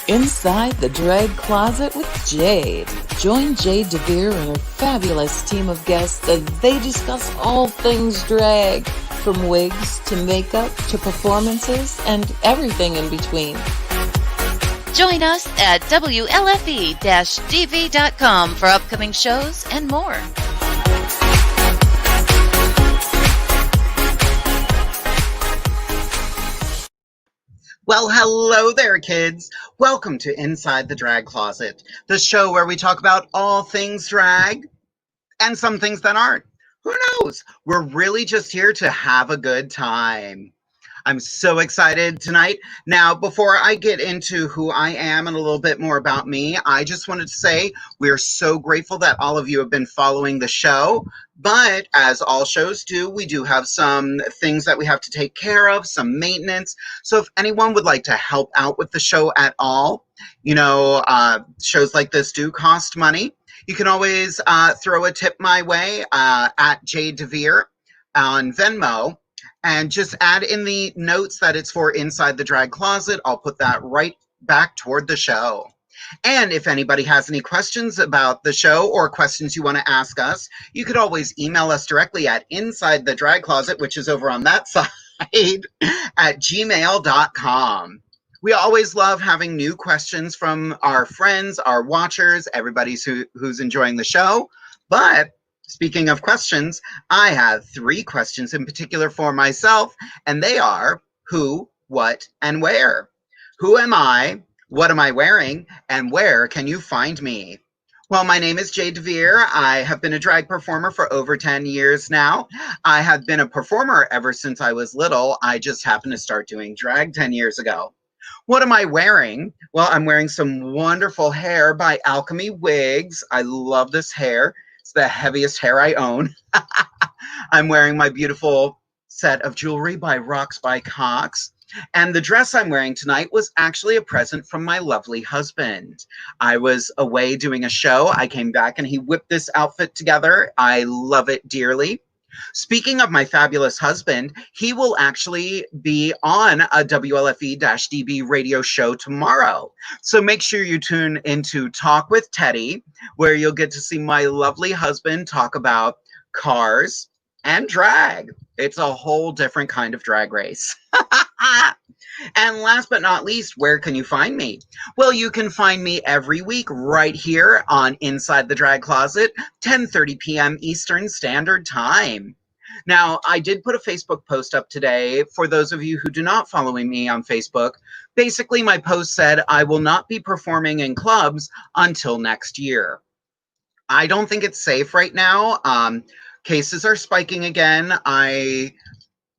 Inside the Drag Closet with Jade. Join Jade, DeVere, and her fabulous team of guests as they discuss all things drag, from wigs to makeup to performances and everything in between. Join us at WLFE-DV.com for upcoming shows and more. Well, hello there, kids. Welcome to Inside the Drag Closet, the show where we talk about all things drag and some things that aren't. Who knows? We're really just here to have a good time. I'm so excited tonight. Now, before I get into who I am and a little bit more about me, I just wanted to say we're so grateful that all of you have been following the show. But as all shows do, we do have some things that we have to take care of, some maintenance. So if anyone would like to help out with the show at all, you know, shows like this do cost money. You can always throw a tip my way at Jade DeVere on Venmo. And just add in the notes that it's for Inside the Drag Closet. I'll put that right back toward the show. And if anybody has any questions about the show or questions you want to ask us, you could always email us directly at Inside the Drag Closet, which is over on that side, at gmail.com. We always love having new questions from our friends, our watchers, everybody who's enjoying the show. But speaking of questions, I have 3 questions in particular for myself, and they are who, what, and where. Who am I? What am I wearing? And where can you find me? Well, my name is Jade DeVere. I have been a drag performer for over 10 years now. I have been a performer ever since I was little. I just happened to start doing drag 10 years ago. What am I wearing? Well, I'm wearing some wonderful hair by Alchemy Wigs. I love this hair. It's the heaviest hair I own. I'm wearing my beautiful set of jewelry by Rocks by Cox. And the dress I'm wearing tonight was actually a present from my lovely husband. I was away doing a show. I came back and he whipped this outfit together. I love it dearly. Speaking of my fabulous husband, he will actually be on a WLFE-DB radio show tomorrow. So make sure you tune into Talk with Teddy, where you'll get to see my lovely husband talk about cars and drag. It's a whole different kind of drag race. And last but not least, where can you find me? Well, you can find me every week right here on Inside the Drag Closet, 10:30 p.m. Eastern Standard Time. Now, I did put a Facebook post up today. For those of you who do not follow me on Facebook, basically my post said I will not be performing in clubs until next year. I don't think it's safe right now. Cases are spiking again. I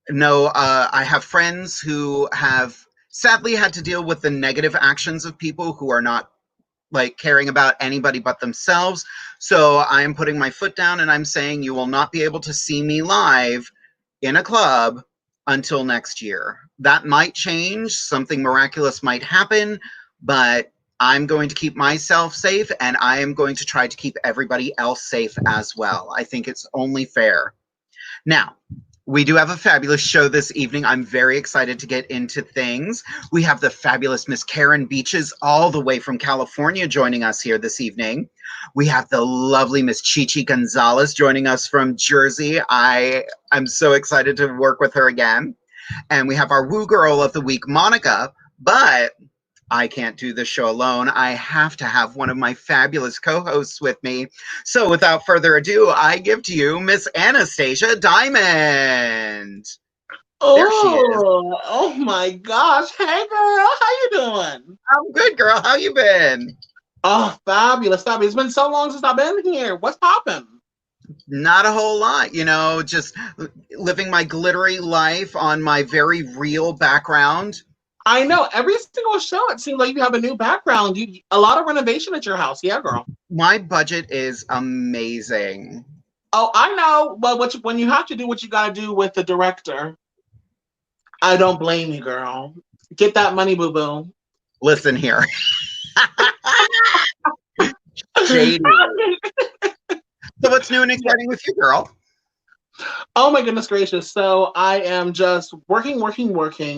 know I have friends who have sadly had to deal with the negative actions of people who are not like caring about anybody but themselves. So I am putting my foot down and I'm saying you will not be able to see me live in a club until next year. That might change. Something miraculous might happen, but I'm going to keep myself safe and I am going to try to keep everybody else safe as well. I think it's only fair. Now, we do have a fabulous show this evening. I'm very excited to get into things. We have the fabulous Miss Karen Beaches all the way from California joining us here this evening. We have the lovely Miss CHI CHI GONZALES joining us from Jersey. I'm so excited to work with her again. And we have our Woo Girl of the Week, Monica, but I can't do this show alone. I have to have one of my fabulous co-hosts with me. So without further ado, I give to you Miss Anastasia Diamond. There she is. Oh my gosh. Hey girl, how you doing? I'm good, girl. How you been? Oh, fabulous, fabulous. It's been so long since I've been here. What's poppin'? Not a whole lot, you know, just living my glittery life on my very real background. I know every single show it seems like you have a new background. A lot of renovation at your house. Yeah, girl. My budget is amazing. Oh, I know. But when you have to do what you gotta do with the director, I don't blame you, girl. Get that money, boo-boo. Listen here. Jade. So what's new and exciting with you, girl? Oh my goodness gracious. So I am just working,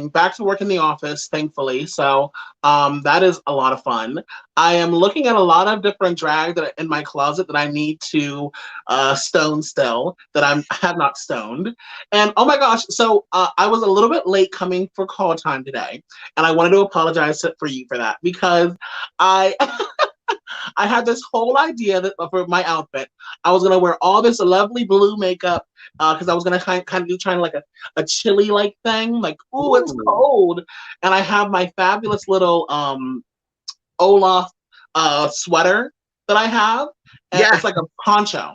back to work in the office, thankfully. So that is a lot of fun. I am looking at a lot of different drag that in my closet that I need to stone still, that I have not stoned. And oh my gosh, so I was a little bit late coming for call time today. And I wanted to apologize for you for that because I I had this whole idea that for my outfit, I was gonna wear all this lovely blue makeup because I was gonna kind of do trying like a chilly like thing, like ooh, it's Ooh. cold, and I have my fabulous little Olaf sweater that I have, and Yeah. it's like a poncho.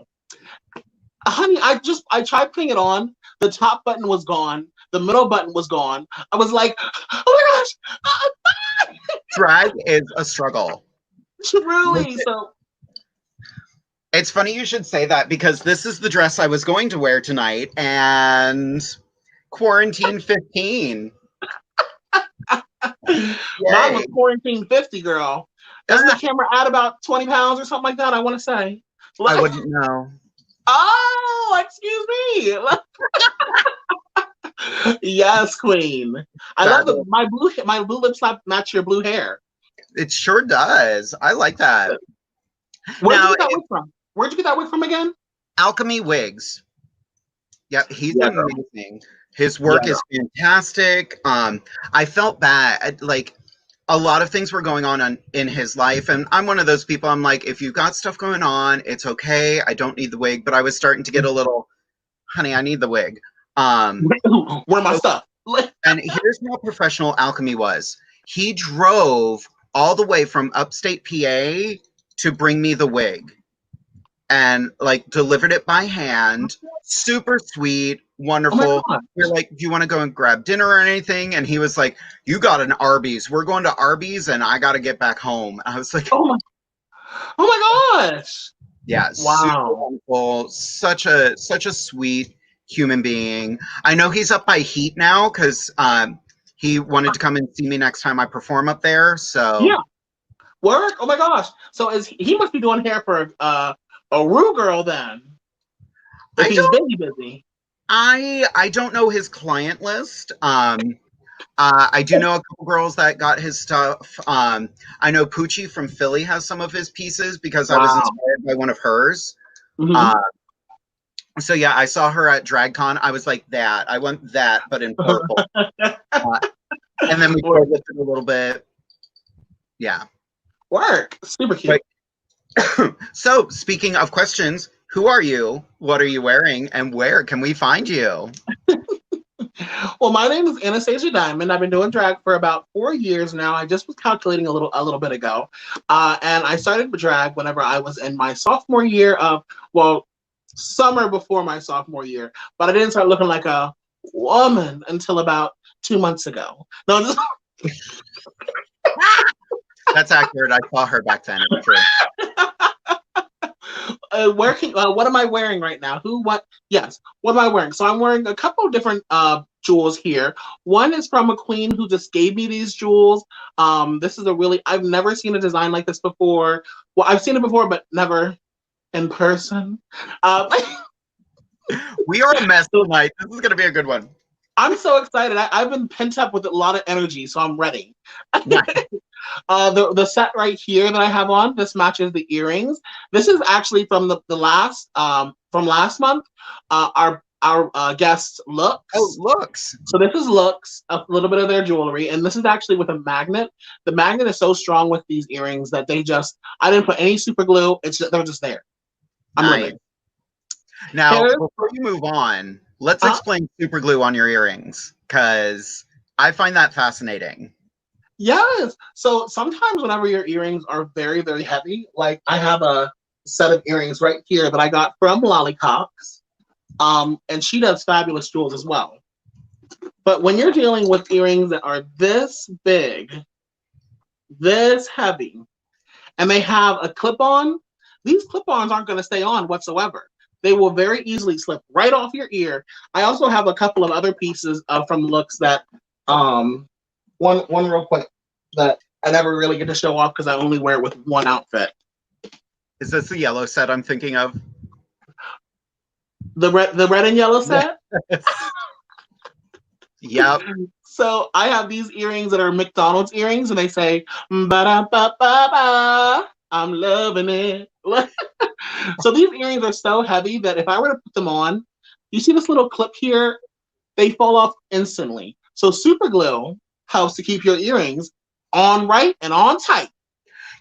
Honey, I tried putting it on. The top button was gone. The middle button was gone. I was like, oh my gosh, Drag is a struggle. truly. So It's funny you should say that because this is the dress I was going to wear tonight and quarantine 15. mine was quarantine 50, girl. Doesn't the camera add about 20 pounds or something like that? I want to say. I wouldn't know. Oh, excuse me. Yes, queen. I love my blue lip slap match your blue hair. It sure does. I like that. Where'd Now, you get that wig from? Where'd you get that wig from again? Alchemy Wigs. Yep, he's amazing. His work is fantastic. I felt bad. Like, a lot of things were going on in his life, and I'm one of those people, I'm like, if you've got stuff going on, it's okay. I don't need the wig. But I was starting to get a little, honey, I need the wig. Where my stuff? And here's how professional Alchemy was. He drove all the way from upstate PA to bring me the wig and like delivered it by hand. Super sweet, wonderful. Oh We're like, do you want to go and grab dinner or anything? And he was like, you got an Arby's. We're going to Arby's and I got to get back home. I was like, oh my gosh. yeah, wow. Super wonderful. Such a sweet human being. I know he's up by Heat now because he wanted to come and see me next time I perform up there. So yeah, work. Oh my gosh. So he must be doing hair for a Rue girl then. If he's busy. I don't know his client list. I do know a couple girls that got his stuff. I know Poochie from Philly has some of his pieces because I was inspired by one of hers. Mm-hmm. So yeah, I saw her at DragCon. I was like, that. I want that, but in purple. And then we played with it a little bit. Yeah. Work. Super cute. So, speaking of questions, who are you? What are you wearing? And where can we find you? Well, my name is Anastasia Diamond. I've been doing drag for about 4 years now. I just was calculating a little bit ago. And I started drag whenever I was in my sophomore year of, well, summer before my sophomore year. But I didn't start looking like a woman until about 2 months ago. No, just... That's accurate. I saw her back then. It's true. What am I wearing right now? Yes, what am I wearing? So I'm wearing a couple of different jewels here. One is from a queen who just gave me these jewels. This is I've never seen a design like this before. Well, I've seen it before, but never in person. We are a mess tonight. This is going to be a good one. I'm so excited. I've been pent up with a lot of energy, so I'm ready. Nice. The set right here that I have on, this matches the earrings. This is actually from the last month. Our guest Looks. Oh, Looks. So this is Looks, a little bit of their jewelry, and this is actually with a magnet. The magnet is so strong with these earrings that I didn't put any super glue. They're just there. I'm living. Now, before you move on, let's explain super glue on your earrings, because I find that fascinating. Yes. So sometimes whenever your earrings are very, very heavy, like I have a set of earrings right here that I got from Lollycox, and she does fabulous jewels as well. But when you're dealing with earrings that are this big, this heavy, and they have a clip-on, these clip-ons aren't going to stay on whatsoever. They will very easily slip right off your ear. I also have a couple of other pieces from Looks that, one real quick that I never really get to show off because I only wear it with one outfit. Is this the yellow set I'm thinking of? The red and yellow set? Yep. So I have these earrings that are McDonald's earrings, and they say ba-da-ba-ba-ba, I'm loving it. So these earrings are so heavy that if I were to put them on, you see this little clip here, they fall off instantly. So super glue helps to keep your earrings on right and on tight.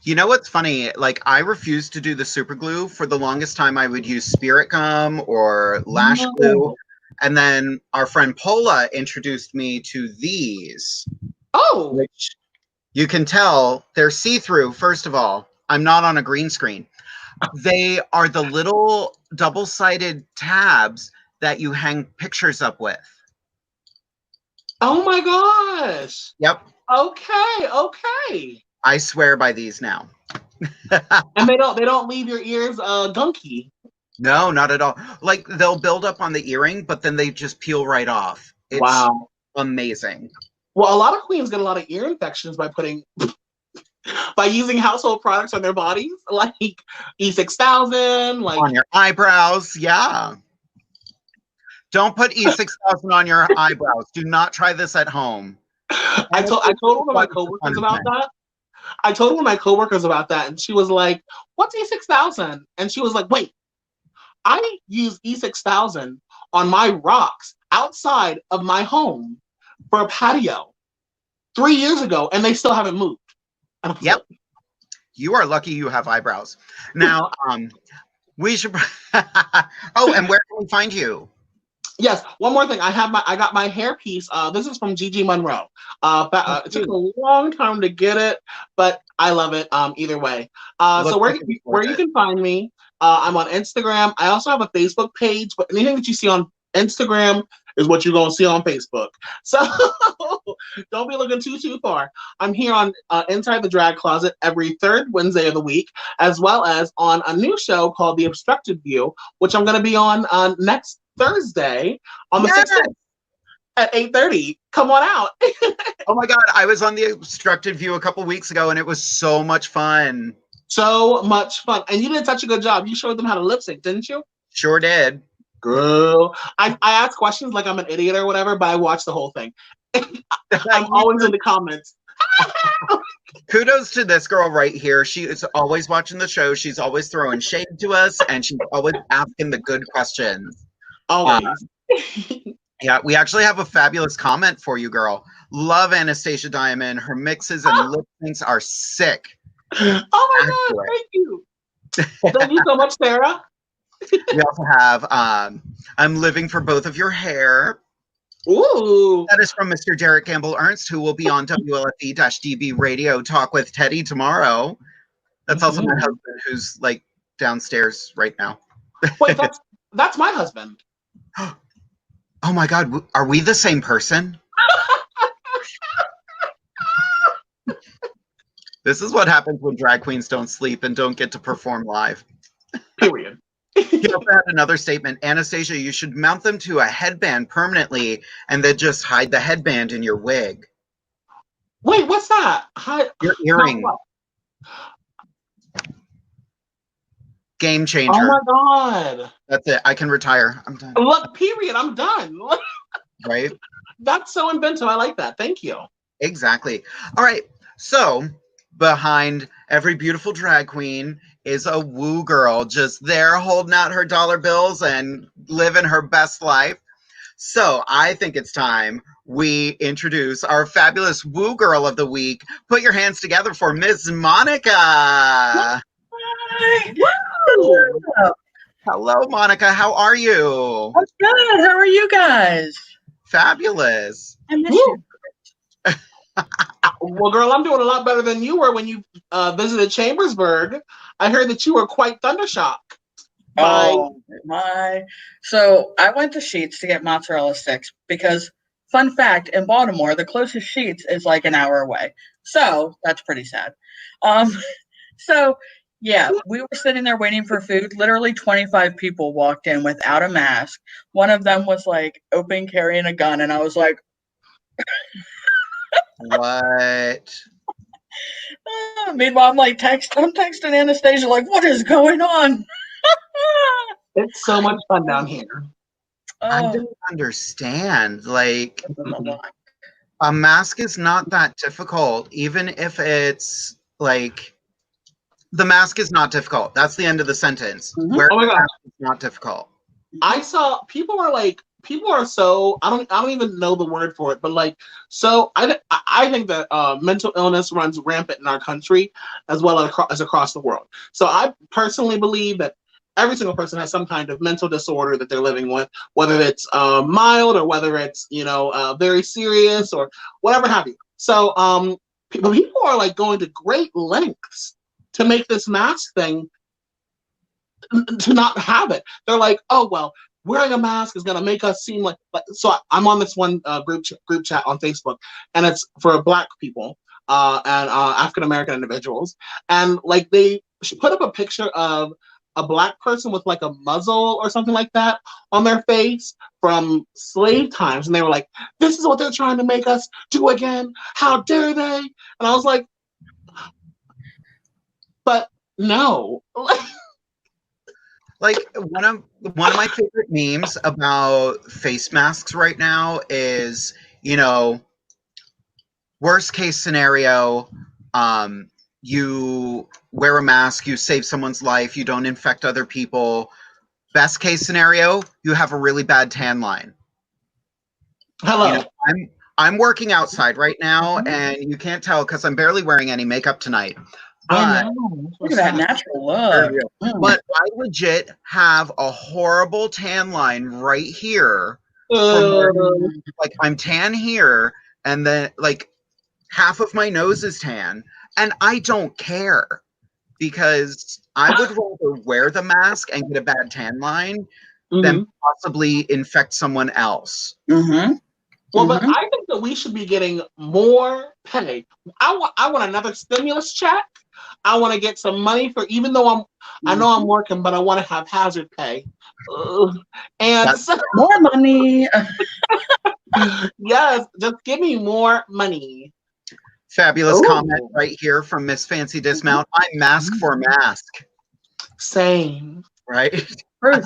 You know what's funny? Like, I refused to do the super glue. For the longest time, I would use spirit gum or lash glue. And then our friend Paula introduced me to these. Oh. Which you can tell they're see-through, first of all. I'm not on a green screen. They are the little double-sided tabs that you hang pictures up with. Oh my gosh. Yep. Okay. I swear by these now. And they don't leave your ears gunky. No, not at all. Like, they'll build up on the earring, but then they just peel right off. It's wow. Amazing. Well, a lot of queens get a lot of ear infections by using household products on their bodies, like E6000, like on your eyebrows. Yeah. Don't put E6000 on your eyebrows. Do not try this at home. I told one of my coworkers about that. I told one of my coworkers about that, and she was like, "What's E6000?" And she was like, "Wait, I use E6000 on my rocks outside of my home for a patio 3 years ago, and they still haven't moved." Yep. You are lucky you have eyebrows. Now, we should. Oh, and where can we find you? Yes, one more thing. I got my hair piece. This is from Gigi Monroe. It took a long time to get it, but I love it. Either way. So where you can find me? I'm on Instagram. I also have a Facebook page, but anything that you see on Instagram is what you're gonna see on Facebook. So don't be looking too far. I'm here on Inside the Drag Closet every third Wednesday of the week, as well as on a new show called The Obstructed View, which I'm gonna be on next Thursday on the 16th at 8:30. Come on out. Oh my God, I was on The Obstructed View a couple weeks ago, and it was so much fun. So much fun. And you did such a good job. You showed them how to lip sync, didn't you? Sure did. Girl. I ask questions like I'm an idiot or whatever, but I watch the whole thing. I'm always in the comments. Kudos to this girl right here. She is always watching the show. She's always throwing shade to us, and she's always asking the good questions. Always. Yeah, we actually have a fabulous comment for you, girl. Love Anastasia Diamond. Her mixes and lip syncs are sick. Oh my God, thank you. Thank you so much, Sarah. We also have I'm Living for Both of Your Hair. Ooh. That is from Mr. Derek Gamble Ernst, who will be on WLFE-DB Radio Talk with Teddy tomorrow. That's also my husband, who's like downstairs right now. Wait, that's my husband. Oh my God, are we the same person? This is what happens when drag queens don't sleep and don't get to perform live. Period. He also had another statement. Anastasia, you should mount them to a headband permanently and then just hide the headband in your wig. Wait, what's that? Your earring. Game changer. Oh my God. That's it. I can retire. I'm done. Look, period. I'm done. Right? That's so inventive. I like that. Thank you. Exactly. All right. So behind every beautiful drag queen is a woo girl just there holding out her dollar bills and living her best life. So I think it's time we introduce our fabulous woo girl of the week. Put your hands together for Miss Monica. Hi. Woo! Hello, Monica. How are you? I'm good. How are you guys? Fabulous. I miss you. Well, girl, I'm doing a lot better than you were when you visited Chambersburg. I heard that you were quite thundershock. Oh my! So I went to Sheetz to get mozzarella sticks because, fun fact, in Baltimore, the closest Sheetz is like an hour away. So that's pretty sad. So yeah, we were sitting there waiting for food. Literally 25 people walked in without a mask. One of them was like open carrying a gun, and I was like, what? Meanwhile, I'm texting Anastasia like, what is going on? It's so much fun down here. I Oh, don't understand. Like, it's a lot. a mask is not that difficult, even if it's like the mask is not difficult. That's the end of the sentence. Mhm. Wearing Oh my a God. mask is not difficult. I saw people are so I don't even know the word for it, but like so I think that mental illness runs rampant in our country as well as across the world. So I personally believe that every single person has some kind of mental disorder that they're living with, whether it's mild or whether it's very serious or whatever have you. So people are like going to great lengths to make this mask thing to not have it. They're like, oh well, wearing a mask is gonna make us seem like. So I'm on this one group chat on Facebook, and it's for Black people and African American individuals, and like they put up a picture of a Black person with like a muzzle or something like that on their face from slave times, and they were like, "This is what they're trying to make us do again. How dare they?" And I was like, "But no." Like one of my favorite memes about face masks right now is, worst case scenario, you wear a mask, you save someone's life, you don't infect other people. Best case scenario, you have a really bad tan line. Hello. I'm working outside right now, and you can't tell because I'm barely wearing any makeup tonight. I But know. Look at that natural look. But I legit have a horrible tan line right here. Like I'm tan here, and then like half of my nose is tan, and I don't care because I would rather wear the mask and get a bad tan line than possibly infect someone else. Mm-hmm. Well, but I think that we should be getting more pay. I want another stimulus check. I want to get some money for, even though I know I'm working, but I want to have hazard pay. And so, more money. Yes, just give me more money. Fabulous comment right here from Miss Fancy Dismount. I'm mask for mask. Same. Right? For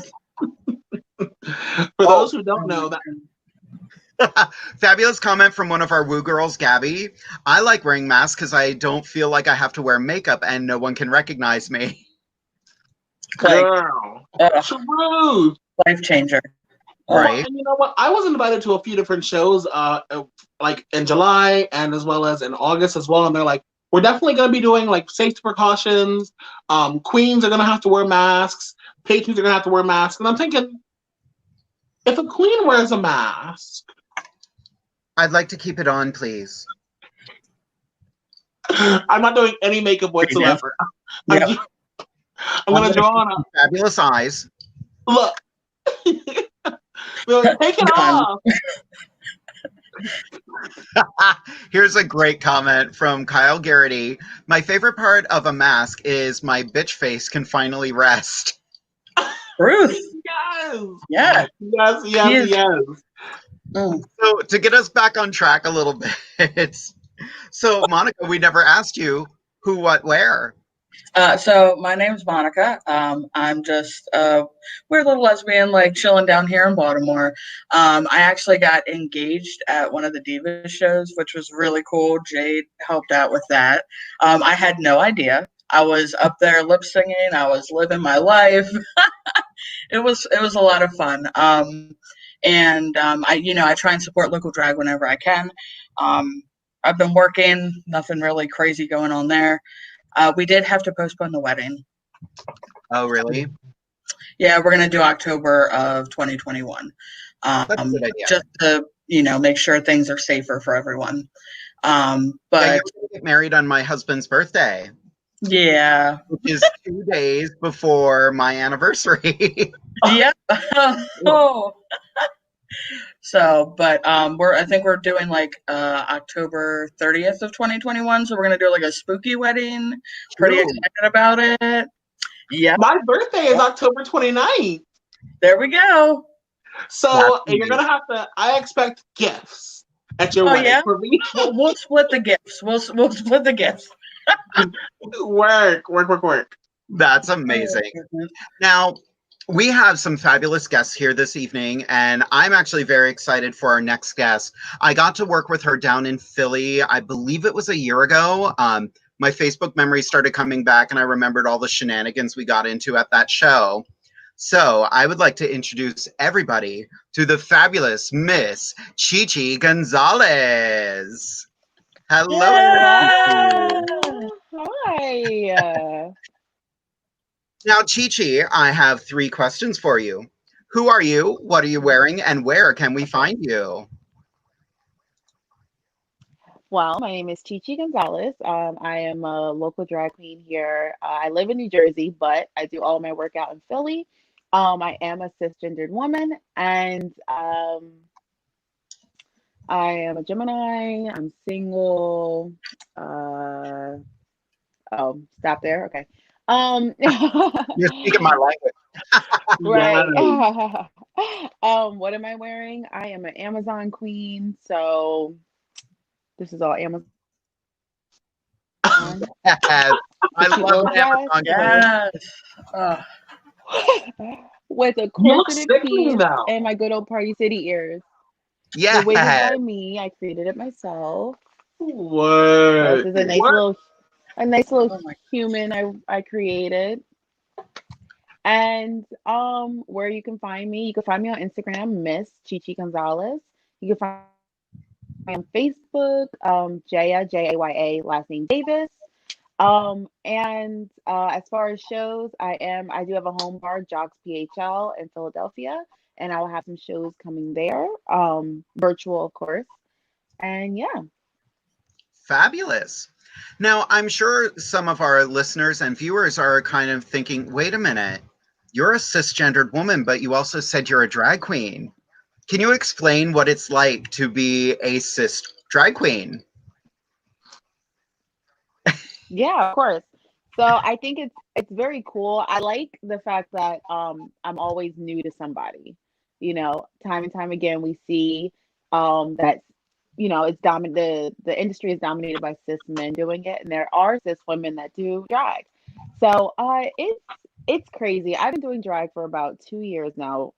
those who don't know that. Fabulous comment from one of our woo girls, Gabby. I like wearing masks because I don't feel like I have to wear makeup and no one can recognize me. Girl. True. Life changer. Right. And you know what? I was invited to a few different shows, like in July and as well as in August as well. And they're like, we're definitely going to be doing like safety precautions. Queens are going to have to wear masks. Patrons are going to have to wear masks. And I'm thinking, if a queen wears a mask, I'd like to keep it on, please. I'm not doing any makeup whatsoever. Yep. I'm going to draw on a fabulous eyes. Look. Take it off. Here's a great comment from Kyle Garrity. My favorite part of a mask is my bitch face can finally rest. Ruth. Yes. Yeah. Yes. So to get us back on track a little bit, so Monica, we never asked you who, what, where. So my name's Monica. I'm just a weird little lesbian, like chilling down here in Baltimore. I actually got engaged at one of the Diva shows, which was really cool. Jade helped out with that. I had no idea. I was up there lip singing. I was living my life. It was a lot of fun. I try and support local drag whenever I can. I've been working, nothing really crazy going on there. We did have to postpone the wedding. Oh, really? Yeah, we're going to do October of 2021. That's a good idea. Just to, make sure things are safer for everyone. But yeah, you're going to get married on my husband's birthday. Yeah. Which is 2 days before my anniversary. Yep. Oh. So, but I think we're doing like October 30th of 2021. So we're gonna do like a spooky wedding. Pretty excited about it. Yeah. My birthday is October 29th. There we go. So you're gonna have to. I expect gifts at your wedding. Yeah? For me. We'll split the gifts. We'll split the gifts. Work. That's amazing. Now, We have some fabulous guests here this evening, and I'm actually very excited for our next guest. I got to work with her down in Philly, I believe it was a year ago. My Facebook memories started coming back, and I remembered all the shenanigans we got into at that show. So I would like to introduce everybody to the fabulous Miss Chi Chi Gonzalez. Hello. Hello. Hi. Now, Chi Chi, I have 3 questions for you. Who are you? What are you wearing? And where can we find you? Well, my name is Chi Chi Gonzalez. I am a local drag queen here. I live in New Jersey, but I do all my work out in Philly. I am a cisgendered woman, and I am a Gemini. I'm single. Uh, oh, stop there. Okay. Um, You're speaking my language. right. Yes. What am I wearing? I am an Amazon queen, so this is all Amazon. Yes. I The cute love little dress Amazon. Yes. Oh, with a You look corseted sickening piece though. and my good old Party City ears. The wig is Yes. by me. I created it myself. This What? is a What? nice little oh my human I created. And where you can find me, you can find me on Instagram, Miss Chi Chi Gonzalez. You can find me on Facebook, Jaya, Jaya, last name Davis. And as far as shows, I do have a home bar, Jocks PHL in Philadelphia, and I will have some shows coming there, virtual of course. And yeah. Fabulous. Now, I'm sure some of our listeners and viewers are kind of thinking, wait a minute, you're a cisgendered woman, but you also said you're a drag queen. Can you explain what it's like to be a cis drag queen? Yeah, of course. So I think it's very cool. I like the fact that I'm always new to somebody. Time and time again we see that it's dominant the industry is dominated by cis men doing it, and there are cis women that do drag. So it's crazy. I've been doing drag for about 2 years now.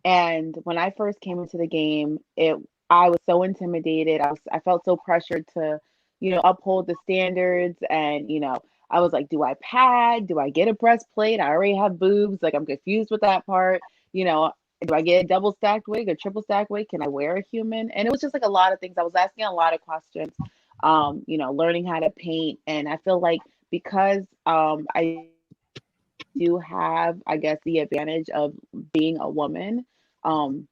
And when I first came into the game, it I was so intimidated. I felt so pressured to, uphold the standards, and I was like, do I pad? Do I get a breastplate? I already have boobs. Like I'm confused with that part. You know, do I get a double stacked wig or triple stacked wig? Can I wear a human? And it was just like a lot of things. I was asking a lot of questions. Learning how to paint, and I feel like because I do have, I guess, the advantage of being a woman. Um,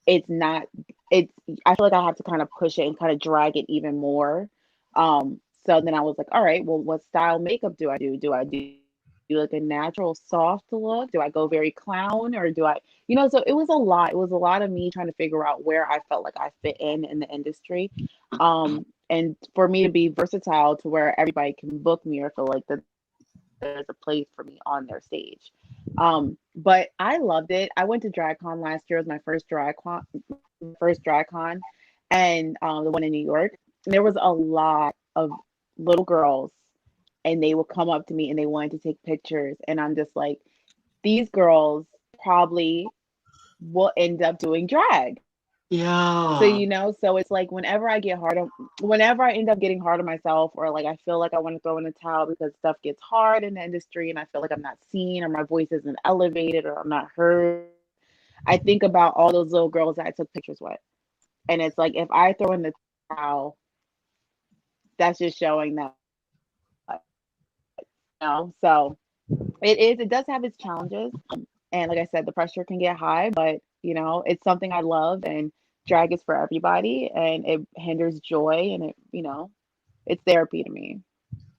it's not, it's, I feel like I have to kind of push it and kind of drag it even more. So then I was like, all right, well, what style makeup do I do? Do like a natural soft look? Do I go very clown, or do I, so it was a lot. It was a lot of me trying to figure out where I felt like I fit in the industry. And for me to be versatile to where everybody can book me or feel like that there's a place for me on their stage. But I loved it. I went to DragCon last year. It was my first DragCon, and the one in New York. And there was a lot of little girls, and they would come up to me and they wanted to take pictures, and I'm just like, these girls probably will end up doing drag. So, Yeah. so it's like whenever I end up getting hard on myself, or like I feel like I want to throw in a towel because stuff gets hard in the industry and I feel like I'm not seen, or my voice isn't elevated, or I'm not heard, I think about all those little girls that I took pictures with. And it's like, if I throw in the towel, that's just showing that, so it does have its challenges. And like I said, the pressure can get high, but it's something I love, and drag is for everybody, and it hinders joy, and it's therapy to me.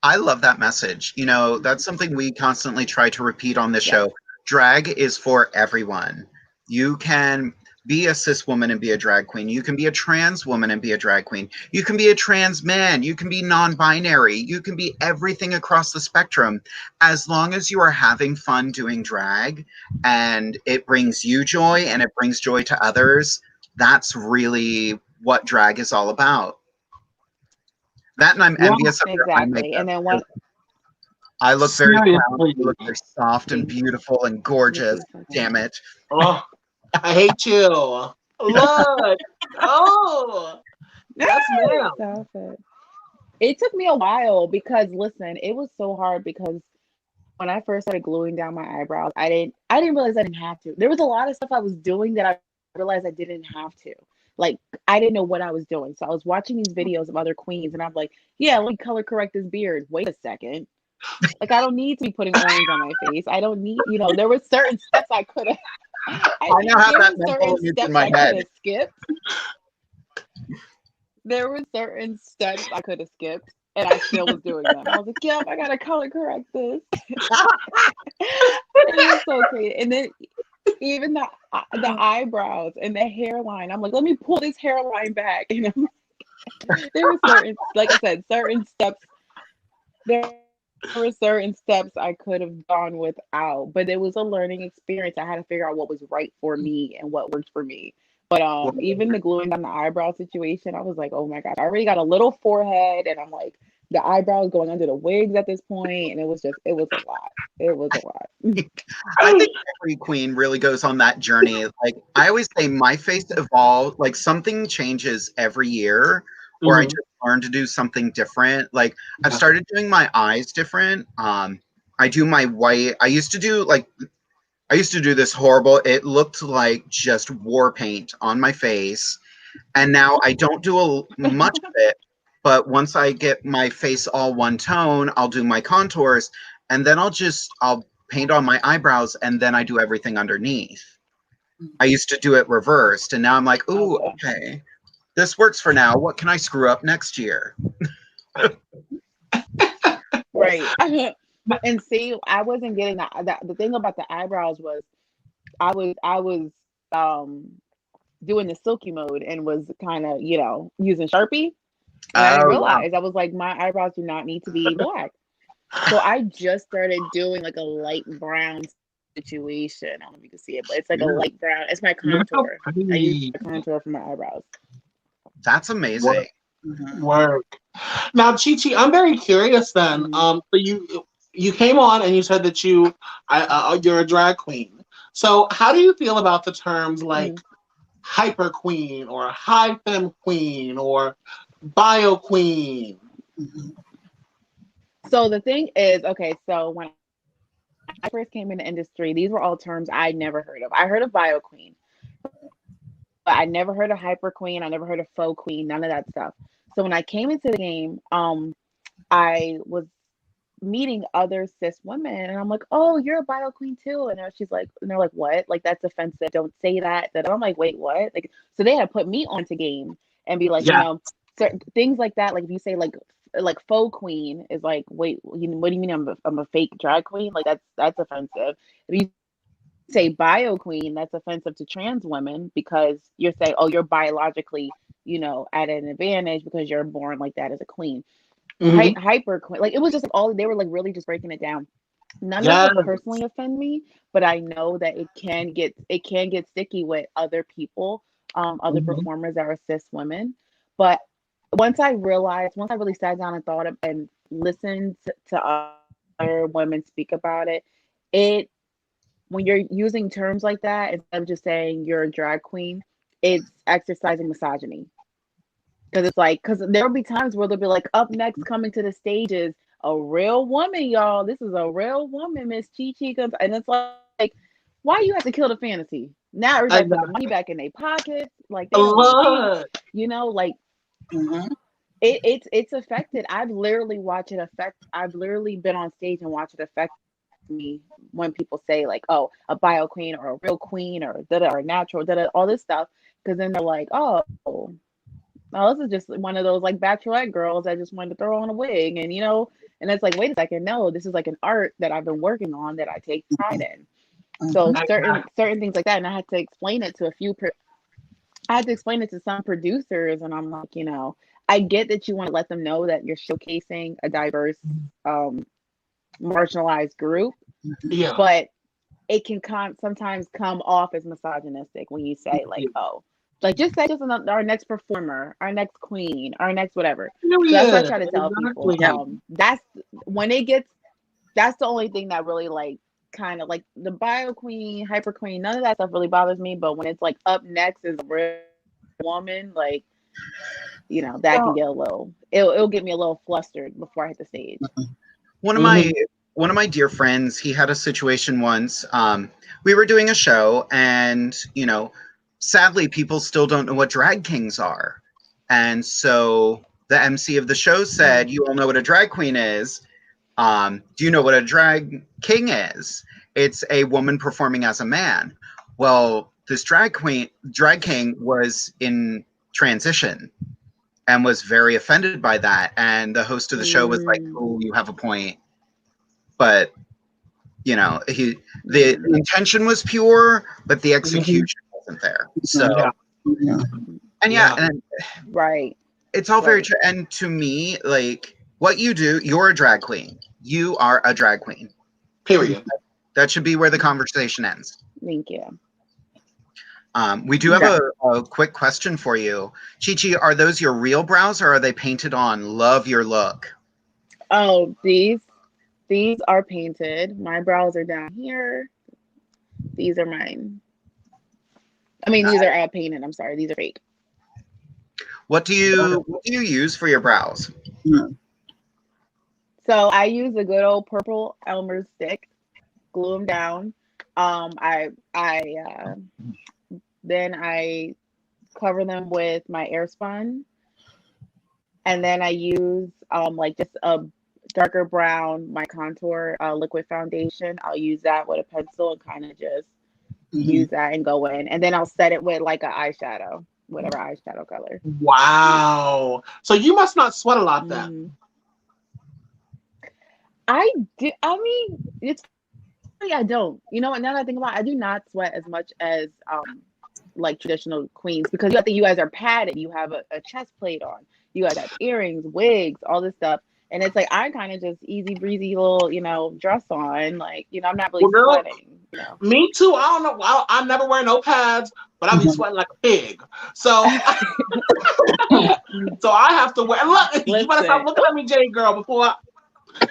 I love that message. That's something we constantly try to repeat on this Yes. show. Drag is for everyone. You can be a cis woman and be a drag queen. You can be a trans woman and be a drag queen. You can be a trans man. You can be non binary. You can be everything across the spectrum. As long as you are having fun doing drag and it brings you joy and it brings joy to others, that's really what drag is all about. That, and I'm Yeah. envious of your eye Exactly. makeup. And then one I look very brown. Seriously. You look very soft and beautiful and gorgeous. Damn it. Oh, I hate you. Look. Oh, yes, ma'am. Stop it. It took me a while because listen, it was so hard because when I first started gluing down my eyebrows, I didn't realize I didn't have to. There was a lot of stuff I was doing that I realized I didn't have to. Like I didn't know what I was doing. So I was watching these videos of other queens and I'm like, yeah, let me color correct this beard. Wait a second. Like I don't need to be putting orange on my face. I don't need, there were certain steps I could have I now have there that were mental certain image steps in my I could head. have skipped. There were certain steps I could have skipped, and I still was doing them. I was like, "Yep, I gotta color correct this." It was so crazy. And then even the eyebrows and the hairline, I'm like, "Let me pull this hairline back." There were certain, like I said, certain steps. There were certain steps I could have gone without, but it was a learning experience. I had to figure out what was right for me and what worked for me. But even the gluing down the eyebrow situation, I was like, oh my gosh, I already got a little forehead, and I'm like, the eyebrows going under the wigs at this point, and it was a lot. It was a lot. I think every queen really goes on that journey. Like I always say, my face evolves. Like something changes every year, or I just learn to do something different. Like I've started doing my eyes different. I do my white. I used to do this horrible. It looked like just war paint on my face, and now I don't do much of it. But once I get my face all one tone, I'll do my contours, and then I'll paint on my eyebrows, and then I do everything underneath. I used to do it reversed, and now I'm like, ooh, okay, this works for now. What can I screw up next year? Right. And see, I wasn't getting that. The thing about the eyebrows was I was doing the silky mode and was kind of, using Sharpie. And I didn't realize, I was like, my eyebrows do not need to be black. So I just started doing like a light brown situation. I don't know if you can see it, but it's like a light brown. It's my contour. I use the contour for my eyebrows. That's amazing. Work. Now, Chi Chi, I'm very curious then. So you came on and you said that you're a drag queen. So how do you feel about the terms like hyper queen or Hyper-Femme Queen or bio queen? So the thing is, okay, so when I first came in the industry, these were all terms I'd never heard of. I heard of bio queen, but I never heard of hyper queen. I never heard of faux queen, none of that stuff. So when I came into the game, I was meeting other cis women, and I'm like, oh, you're a bio queen too. And they're like, what? Like, that's offensive. Don't say that. I'm like, wait, what? Like, so they had put me onto game and be like, certain things like that. Like if you say like faux queen is like, wait, what do you mean I'm a fake drag queen? Like that's offensive. If you say bio queen, that's offensive to trans women because you're saying, oh, you're biologically, at an advantage because you're born like that as a queen. Hyper queen, like it was just like all they were like really just breaking it down. None of it personally offend me, but I know that it can get sticky with other people, other performers that are cis women. But once I really sat down and thought and listened to other women speak about it, when you're using terms like that, instead of just saying you're a drag queen, it's exercising misogyny. Because there'll be times where they'll be like, up next, coming to the stage is a real woman, y'all. This is a real woman, Miss Chi Chi Goncalves. And it's like, why you have to kill the fantasy? Now everybody put the money back in their pockets. Like, they don't want to see, it's affected. I've literally been on stage and watched it affect me when people say like, oh, a bio queen or a real queen or or natural, all this stuff. Because then they're like, oh, this is just one of those like bachelorette girls that just wanted to throw on a wig, and and it's like, wait a second, no, this is like an art that I've been working on that I take pride in. So certain things like that, and I had to explain it to some producers, and I'm like, I get that you want to let them know that you're showcasing a diverse, marginalized group, but it can sometimes come off as misogynistic when you say like, oh. Like, just say just our next performer, our next queen, our next whatever. So that's what I try to tell people. That's when it gets that's the only thing that really like kind of like the bio queen, hyper queen, none of that stuff really bothers me. But when it's like up next is a real woman, like, you know, that can get a little, it'll get me a little flustered before I hit the stage. One of my dear friends, he had a situation once. We were doing a show, and you know, sadly, people still don't know what drag kings are, and so the MC of the show said, "You all know what a drag queen is. Do you know what a drag king is? It's a woman performing as a man." Well, this drag king was in transition and was very offended by that. And the host of the show was like, "Oh, you have a point." But, you know, the intention was pure, but the execution wasn't there. So, and right. It's all very true. And to me, like, what you do, you're a drag queen. You are a drag queen. Period. That should be where the conversation ends. Thank you. We do have a quick question for you. Chi Chi, are those your real brows or are they painted on? Love your look. Oh, these are painted. My brows are down here. These are mine. I mean, these are painted. I'm sorry. These are fake. What do you use for your brows? So I use a good old purple Elmer's stick, glue them down. Then I cover them with my Airspun, and then I use like just a darker brown, my contour liquid foundation. I'll use that with a pencil and kind of just use that and go in, and then I'll set it with like an eyeshadow, whatever eyeshadow color. Wow! So you must not sweat a lot then. I do. I mean, it's I don't. You know what? Now that I think about it, I do not sweat as much as like traditional queens, because you guys are padded. You have a chest plate on. You guys have earrings, wigs, all this stuff. And it's like, I kind of just easy breezy little, you know, dress on. Like, you know, I'm not really sweating. You know? Me too. I don't know. I never wear no pads, but I be sweating like a pig. So, so I have to wear. Look, you better stop looking at me, Jade girl, before I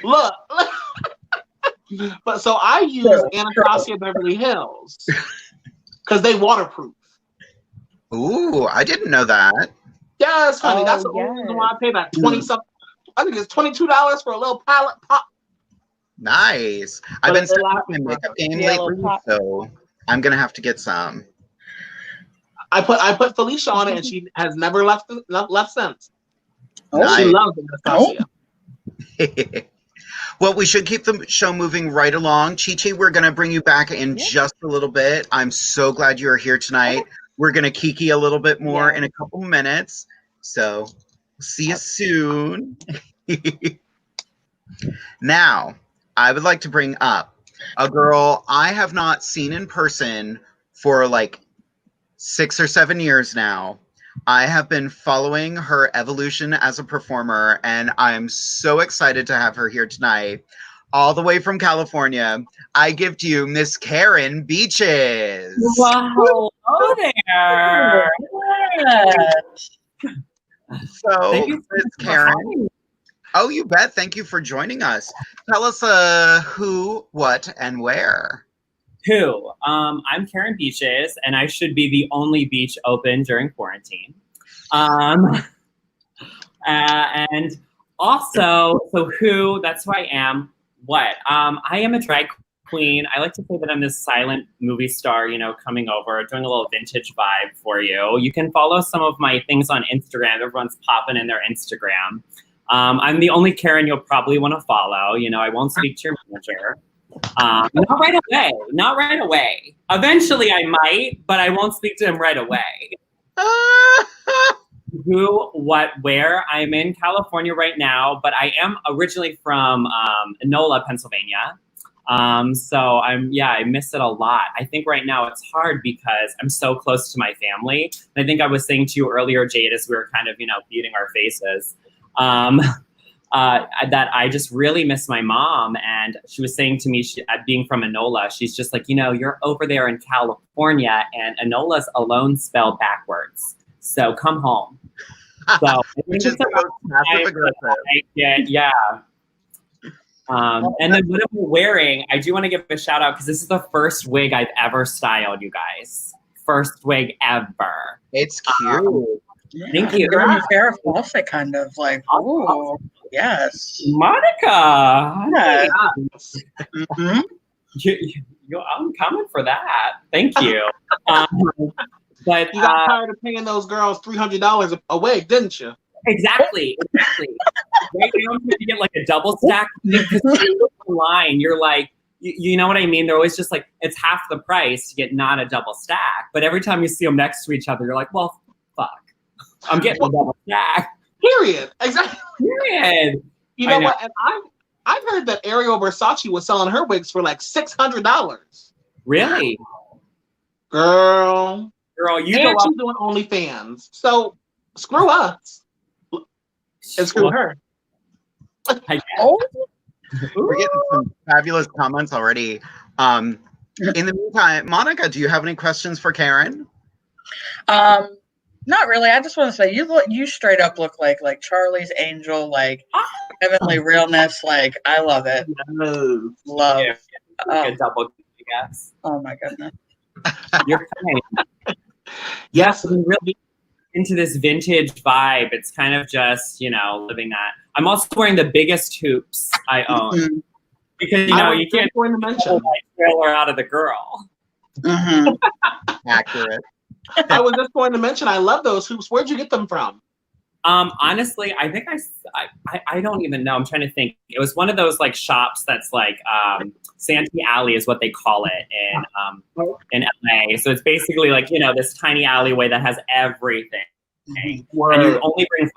look. But so I use Anastasia Beverly Hills because they waterproof. Ooh, I didn't know that. Yes, honey. That's the only reason why I pay that 20 something. I think it's $22 for a little palette pop. Nice. I've been studying my makeup game lately, so I'm gonna have to get some. I put Felicia on it, and she has never left since. Nice. She loves Anastasia. Well, we should keep the show moving right along. Chi Chi, we're gonna bring you back in just a little bit. I'm so glad you're here tonight. We're gonna kiki a little bit more in a couple minutes. So see you soon. Now, I would like to bring up a girl I have not seen in person for like 6 or 7 years now. I have been following her evolution as a performer, and I'm so excited to have her here tonight. All the way from California, I give to you Miss Karen Beaches. Wow, hello there. So, Miss Karen. Oh, you bet. Thank you for joining us. Tell us who, what, and where. Who? I'm Karen Beaches, and I should be the only beach open during quarantine. And also, so who? That's who I am. What? I am a drag queen. I like to say that I'm this silent movie star, you know, coming over, doing a little vintage vibe for you. You can follow some of my things on Instagram. Everyone's popping in their Instagram. I'm the only Karen you'll probably want to follow. You know, I won't speak to your manager. Not right away. Not right away. Eventually I might, but I won't speak to him right away. Who, what, where? I'm in California right now, but I am originally from Enola, Pennsylvania. So I miss it a lot. I think right now it's hard because I'm so close to my family. And I think I was saying to you earlier, Jade, as we were kind of, you know, beating our faces, that I just really miss my mom. And she was saying to me, being from Enola, she's just like, you know, you're over there in California and Enola's alone spelled backwards. So come home. So Which is the most passive aggressive. Yeah. And then what I'm wearing, I do want to give a shout out because this is the first wig I've ever styled, you guys. First wig ever. It's cute. Thank you. You're a Farrah Fawcett kind of like, oh, yes. Monica. Yes. Mm-hmm. I'm coming for that. Thank you. But you got tired of paying those girls $300 a wig, didn't you? Exactly. Right now, I'm trying to get like a double stack because you look online, you're like, you know what I mean? They're always just like, it's half the price to get not a double stack. But every time you see them next to each other, you're like, well, fuck. I'm getting a double stack. Period. Exactly. Period. You know what? And I've heard that Ariel Versace was selling her wigs for like $600. Really? Girl, you and she's doing OnlyFans. So screw us. And screw her. We're getting some fabulous comments already. In the meantime, Monica, do you have any questions for Karen? Not really. I just want to say you straight up look like Charlie's Angel, like heavenly realness. Like I love it. Love. Yeah, like a double, I guess. Oh my goodness. You're kind. Yes, I'm really into this vintage vibe. It's kind of just, living that. I'm also wearing the biggest hoops I own because you can't going to mention trailer out of the girl. Mm-hmm. Accurate. I was just going to mention I love those hoops. Where'd you get them from? Honestly, I think I don't even know. I'm trying to think. It was one of those like shops that's like Santee Alley is what they call it in LA. So it's basically like this tiny alleyway that has everything, and you only bring.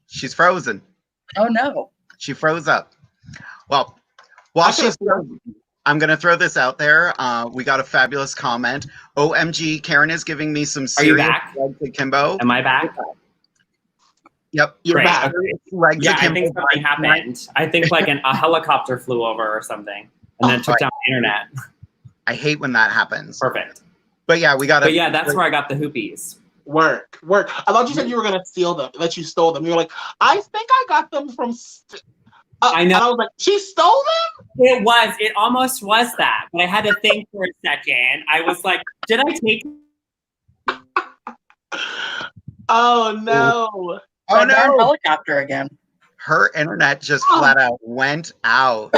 She's frozen. Oh no. She froze up. Well, while she's frozen, I'm going to throw this out there. We got a fabulous comment. OMG, Karen is giving me some serious legs akimbo. Am I back? Yep. You're back. Legs yeah, akimbo. I think something happened. I think like a helicopter flew over or something and then took down the internet. I hate when that happens. Perfect. But yeah, we got But yeah, that's where I got the hoopies. Work. I thought you said you were going to steal them, that you stole them. You were like, I think I got them from... I know. And I was like, she stole them? It almost was that. But I had to think for a second. I was like, did I take... Oh, no. Oh, no. Helicopter again. Her internet just flat out went out.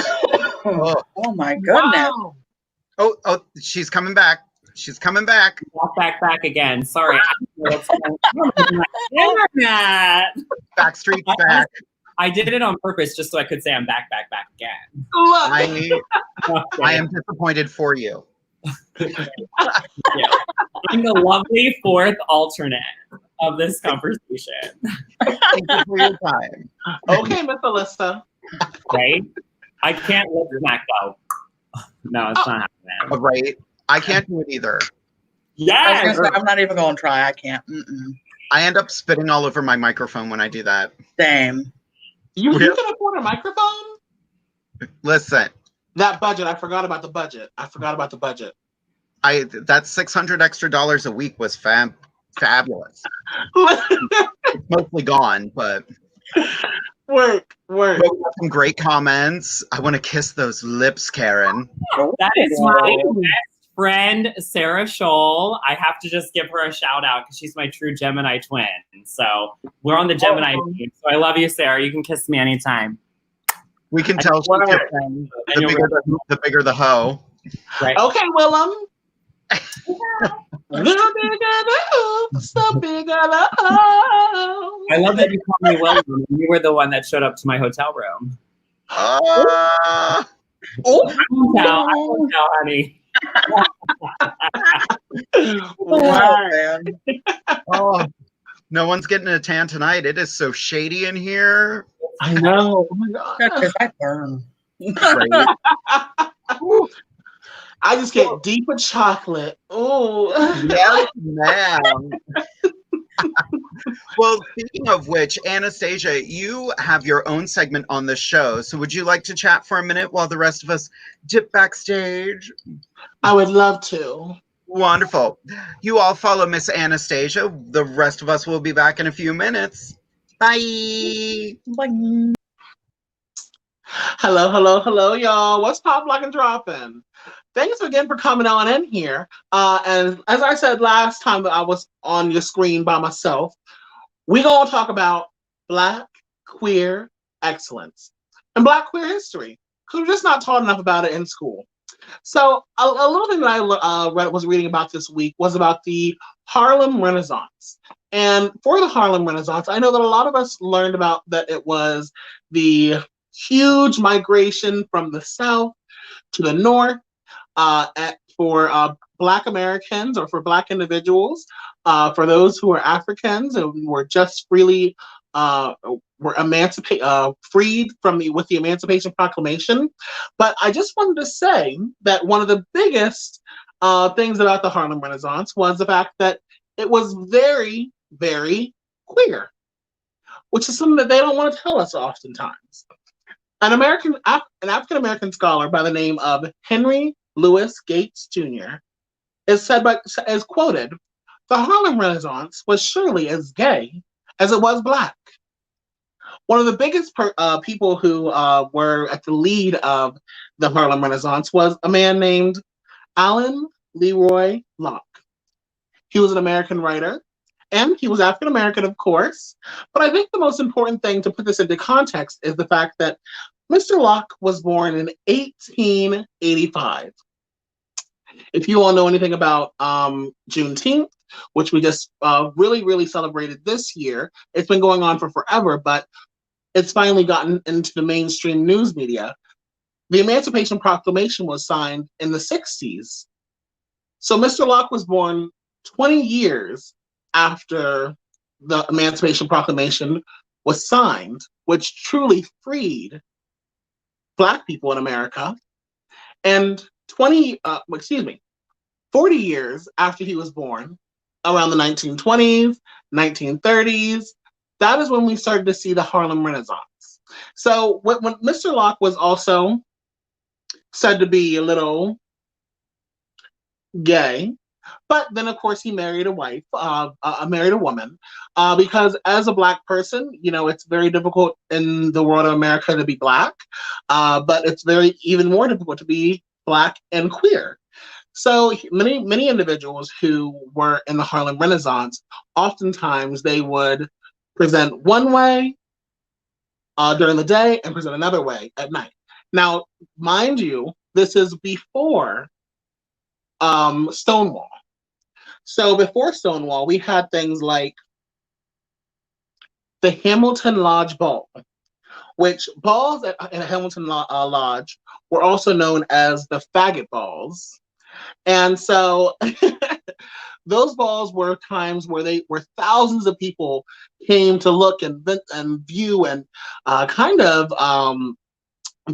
Oh my goodness. Wow. Oh, she's coming back. She's coming back. Back again. Sorry. I don't know what's going on. Internet. Backstreet's back. I did it on purpose just so I could say I'm back again. I am disappointed for you. Yeah. I'm the lovely fourth alternate of this conversation. Thank you for your time. Okay, Miss Alyssa. Right? I can't lip smack though. No, it's not happening. Right. I can't do it either. Yes. I'm not even going to try. I can't. Mm-mm. I end up spitting all over my microphone when I do that. Same. You can afford a microphone? Listen. That budget. I forgot about the budget. That $600 extra a week was fabulous. It's mostly gone, but work. But we got some great comments. I want to kiss those lips, Karen. That is my best friend, Sarah Scholl. I have to just give her a shout out because she's my true Gemini twin. So we're on the Gemini team. So I love you, Sarah. You can kiss me anytime. We can tell she's the bigger the hoe. Right. Okay, Willem. The bigger the hoops, the bigger the hoe. I love that you called me William. You were the one that showed up to my hotel room. I won't tell, honey. Wow, man. Oh, no one's getting a tan tonight. It is so shady in here. I know. Oh my god. Because I burn. I just get deep with chocolate. Oh, yes, ma'am. Well, speaking of which, Anastasia, you have your own segment on the show. So would you like to chat for a minute while the rest of us dip backstage? I would love to. Wonderful. You all follow Miss Anastasia. The rest of us will be back in a few minutes. Bye. Like, Hello, hello, hello, y'all. What's pop, lock, and dropping? Thanks again for coming on in here. And as I said last time that I was on your screen by myself, we're going to talk about Black queer excellence and Black queer history, because we're just not taught enough about it in school. So a little thing that I was reading about this week was about the Harlem Renaissance. And for the Harlem Renaissance, I know that a lot of us learned about that it was the huge migration from the South to the North for Black Americans or for Black individuals, for those who are Africans and were just freely were freed from with the Emancipation Proclamation. But I just wanted to say that one of the biggest things about the Harlem Renaissance was the fact that it was very, very queer, which is something that they don't want to tell us oftentimes. An African American scholar by the name of Henry Louis Gates Jr. is quoted, "The Harlem Renaissance was surely as gay as it was Black." One of the biggest people who were at the lead of the Harlem Renaissance was a man named Alan Leroy Locke. He was an American writer, and he was African American, of course. But I think the most important thing to put this into context is the fact that Mr. Locke was born in 1885. If you all know anything about Juneteenth, which we just really, really celebrated this year, it's been going on for forever, but it's finally gotten into the mainstream news media. The Emancipation Proclamation was signed in the 60s. So Mr. Locke was born 20 years after the Emancipation Proclamation was signed, which truly freed Black people in America. And 40 years after he was born, around the 1920s, 1930s, that is when we started to see the Harlem Renaissance. So when Mr. Locke was also said to be a little gay, but then of course he married a wife, married a woman, because as a Black person, it's very difficult in the world of America to be Black, but it's even more difficult to be Black and queer. So many individuals who were in the Harlem Renaissance, oftentimes they would present one way during the day and present another way at night. Now, mind you, this is before Stonewall. So before Stonewall, we had things like the Hamilton Lodge Ball, which balls at Hamilton Lodge were also known as the faggot balls. And so those balls were times where thousands of people came to look and view and kind of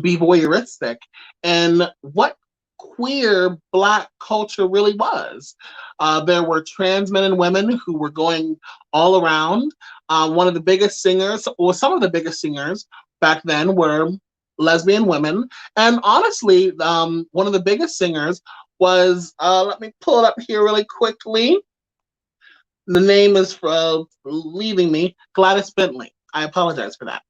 be voyeuristic and what queer Black culture really was. There were trans men and women who were going all around. One of the biggest singers, or some of the biggest singers back then, were lesbian women. And honestly, one of the biggest singers was, let me pull it up here really quickly. The name is leaving me, Gladys Bentley. I apologize for that.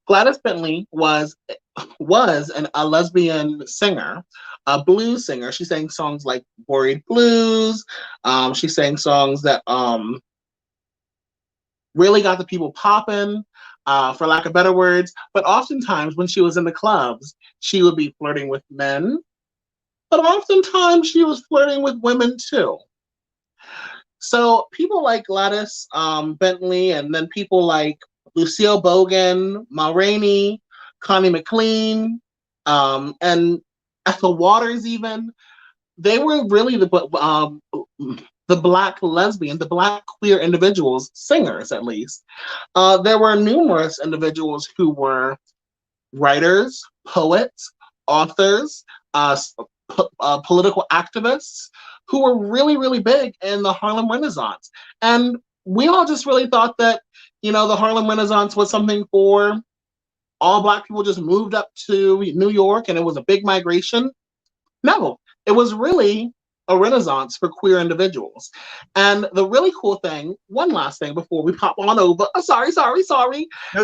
Gladys Bentley was a lesbian singer, a blues singer. She sang songs like Buried Blues. She sang songs that really got the people popping, for lack of better words. But oftentimes when she was in the clubs, she would be flirting with men, but oftentimes she was flirting with women too. So people like Gladys Bentley, and then people like Lucille Bogan, Ma Rainey, Connie McLean, and Ethel Waters even, they were really the Black lesbian, the Black queer individuals, singers at least. There were numerous individuals who were writers, poets, authors, political activists who were really, really big in the Harlem Renaissance. And we all just really thought that, the Harlem Renaissance was something for all Black people just moved up to New York and it was a big migration. No, it was really a renaissance for queer individuals. And the really cool thing, one last thing before we pop on over, sorry, No,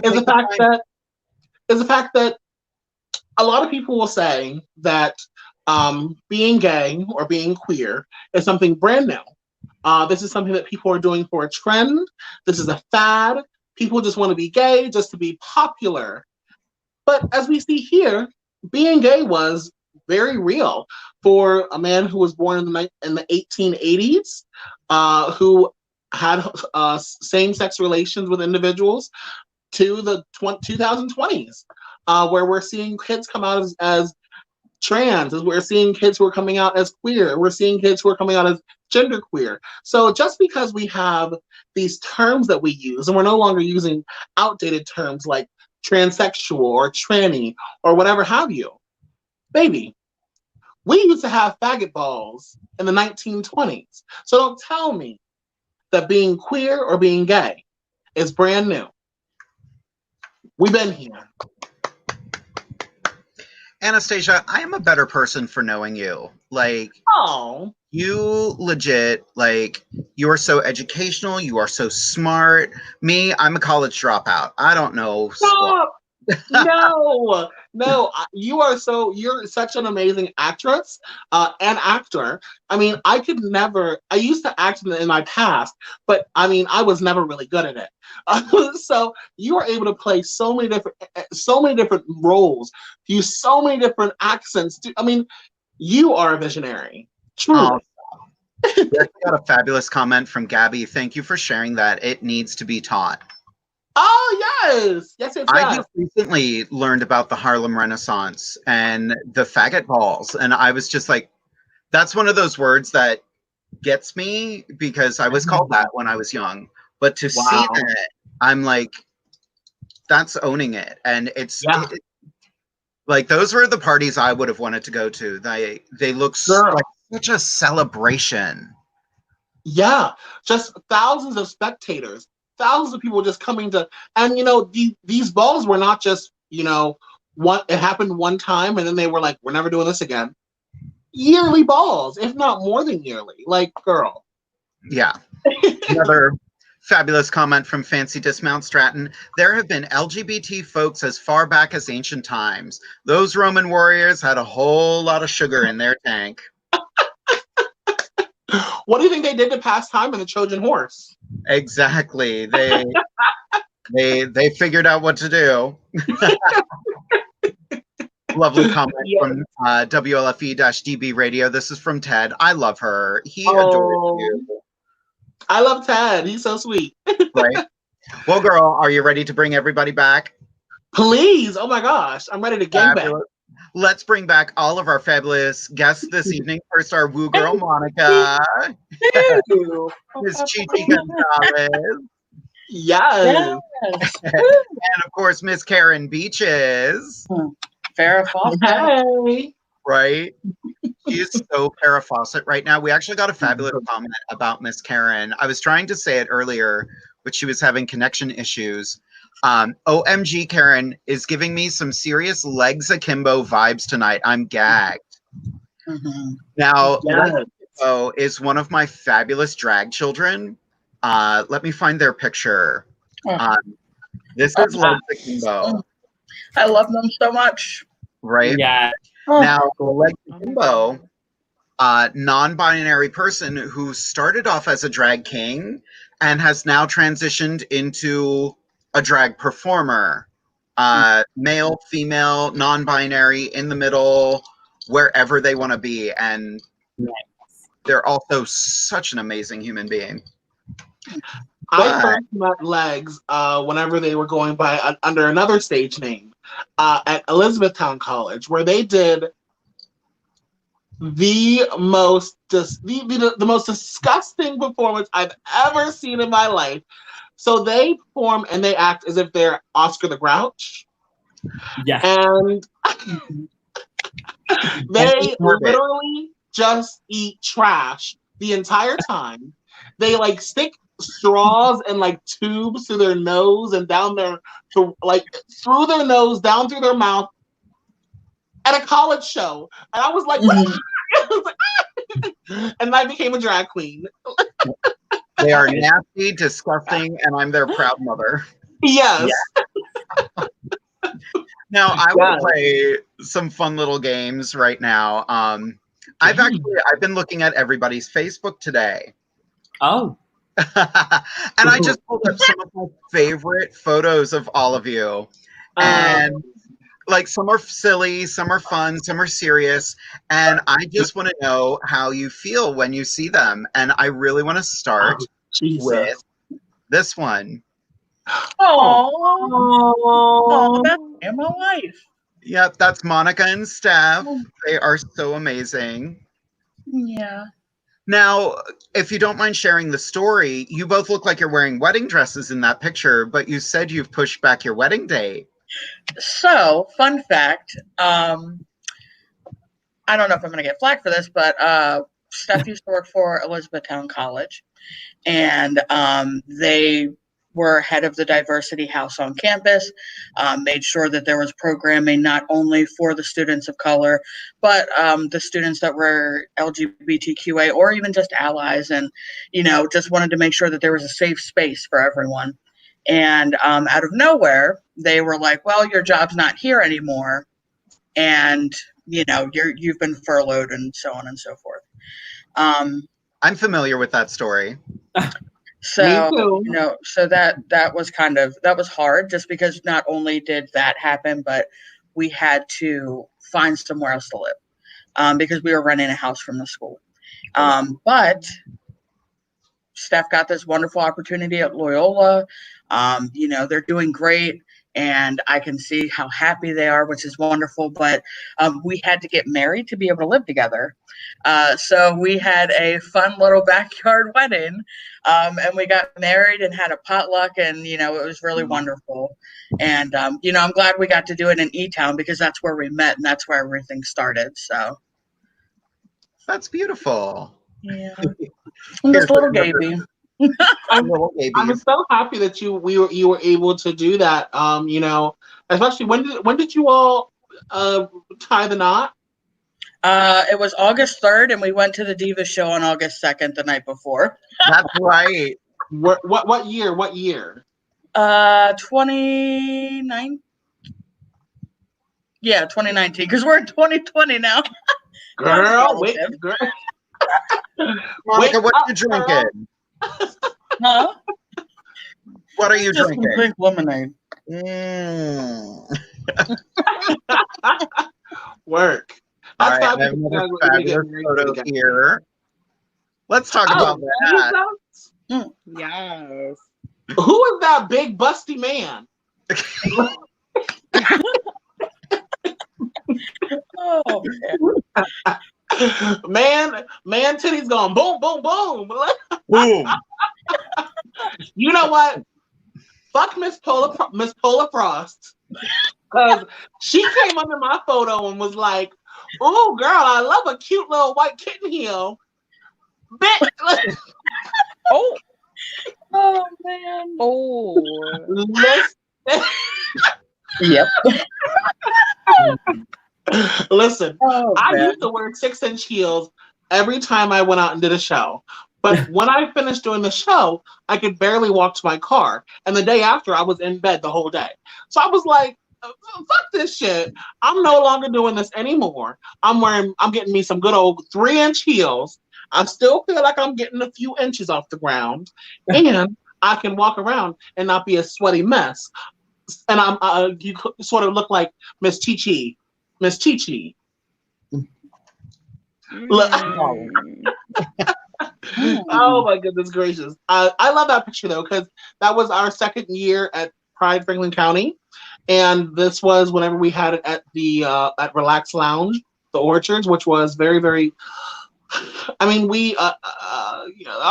is the fact that a lot of people will say that being gay or being queer is something brand new. This is something that people are doing for a trend. This is a fad. People just want to be gay just to be popular. But as we see here, being gay was very real for a man who was born in the 1880s, who had same-sex relations with individuals, to the 2020s, where we're seeing kids come out as trans, as we're seeing kids who are coming out as queer, we're seeing kids who are coming out as genderqueer. So just because we have these terms that we use, and we're no longer using outdated terms like transsexual or tranny or whatever have you, baby, we used to have faggot balls in the 1920s. So don't tell me that being queer or being gay is brand new. We've been here. Anastasia, I am a better person for knowing you. Like, Oh, you legit, like, you are so educational. You are so smart. Me, I'm a college dropout. I don't know squat. stop! No, you're such an amazing actress and actor. I mean, I used to act in my past, but I mean, I was never really good at it. So you are able to play so many different roles, use so many different accents. I mean, you are a visionary. Truly. We actually got a fabulous comment from Gabby. Thank you for sharing that. It needs to be taught. Oh, yes. I just recently learned about the Harlem Renaissance and the faggot balls, and I was just like, that's one of those words that gets me because I was called that when I was young. But to see that, I'm like, that's owning it. And like, those were the parties I would have wanted to go to. They look like such a celebration. Yeah, just thousands of spectators. Thousands of people just coming to, and these balls were not just, it happened one time and then they were like, we're never doing this again. Yearly balls, if not more than yearly. Like, girl. Yeah. Another fabulous comment from Fancy Dismount Stratton. There have been LGBT folks as far back as ancient times. Those Roman warriors had a whole lot of sugar in their tank. What do you think they did to pass time in the Trojan horse? Exactly. They figured out what to do. Lovely comment from WLFE-DB Radio. This is from Ted. I love her. He adores you. I love Ted. He's so sweet. Right. Well, girl, are you ready to bring everybody back? Please. Oh my gosh. I'm ready to gang back. Let's bring back all of our fabulous guests this evening. First, our woo girl, Monica. Miss Chi Chi Gonzalez. Yes. And of course, Miss Karen Beaches. Farrah Fawcett. Hey. Right? She is so Farrah Fawcett right now. We actually got a fabulous comment about Miss Karen. I was trying to say it earlier, but she was having connection issues. OMG, Karen is giving me some serious legs akimbo vibes tonight. I'm gagged. Mm-hmm. Now, Legs Akimbo is one of my fabulous drag children. Let me find their picture. This is Legs Akimbo. I love them so much. Right? Yeah. Now, Legs Akimbo, non-binary person who started off as a drag king and has now transitioned into a drag performer, male, female, non-binary, in the middle, wherever they want to be, and they're also such an amazing human being. I first met Legs whenever they were going by under another stage name at Elizabethtown College, where they did the most disgusting performance I've ever seen in my life. So they perform and they act as if they're Oscar the Grouch. Yeah. And they literally just eat trash the entire time. They like stick straws and like tubes through their nose and down their, through their nose, down through their mouth at a college show. And I was like, what? I was like, And I became a drag queen. They are nasty, disgusting, and I'm their proud mother. Yes. Now, I want to play some fun little games right now. I've been looking at everybody's Facebook today. Oh. And I just pulled up some of my favorite photos of all of you. And like some are silly, some are fun, some are serious. And I just want to know how you feel when you see them. And I really want to start with this one. Oh, that's my wife. Yep, that's Monica and Steph. They are so amazing. Yeah. Now, if you don't mind sharing the story, you both look like you're wearing wedding dresses in that picture, but you said you've pushed back your wedding date. So, fun fact, I don't know if I'm going to get flack for this, but Steph used to work for Elizabethtown College, and they were head of the diversity house on campus, made sure that there was programming not only for the students of color, but the students that were LGBTQA or even just allies, and, just wanted to make sure that there was a safe space for everyone. And out of nowhere, they were like, well, your job's not here anymore. And, you've been furloughed and so on and so forth. I'm familiar with that story. So, so that was that was hard, just because not only did that happen, but we had to find somewhere else to live because we were renting a house from the school. But Steph got this wonderful opportunity at Loyola. They're doing great, and I can see how happy they are, which is wonderful. But we had to get married to be able to live together. So we had a fun little backyard wedding, and we got married and had a potluck, and, it was really wonderful. And, I'm glad we got to do it in E-Town because that's where we met and that's where everything started. So that's beautiful. Yeah. This little baby. I'm so happy that you were able to do that. Especially when did you all tie the knot? It was August 3rd, and we went to the Diva show on August 2nd, the night before. That's right. What year? 2019. Yeah, 2019. Because we're in 2020 now. Girl. Monica, what are you drinking? Huh? What are you Just drinking? Pink lemonade. Work. All right, I have another fabulous photo here. Let's talk about that. Yes. Who is that big busty man? Oh, man, titties going boom, boom, boom. Boom. You know what? Fuck Miss Polar Frost, because she came under my photo and was like, "Oh, girl, I love a cute little white kitten heel." Bitch. Oh man. Oh. Yep. Listen, I used to wear 6-inch heels every time I went out and did a show. But when I finished doing the show, I could barely walk to my car. And the day after, I was in bed the whole day. So I was like, fuck this shit. I'm no longer doing this anymore. I'm getting me some good old 3-inch heels. I still feel like I'm getting a few inches off the ground. And I can walk around and not be a sweaty mess. And you sort of look like Miss Chi Chi. Miss Chi Chi. Oh my goodness gracious. I love that picture though, because that was our second year at Pride Franklin County. And this was whenever we had it at the at Relax Lounge, the Orchards, which was very, very, I mean, we a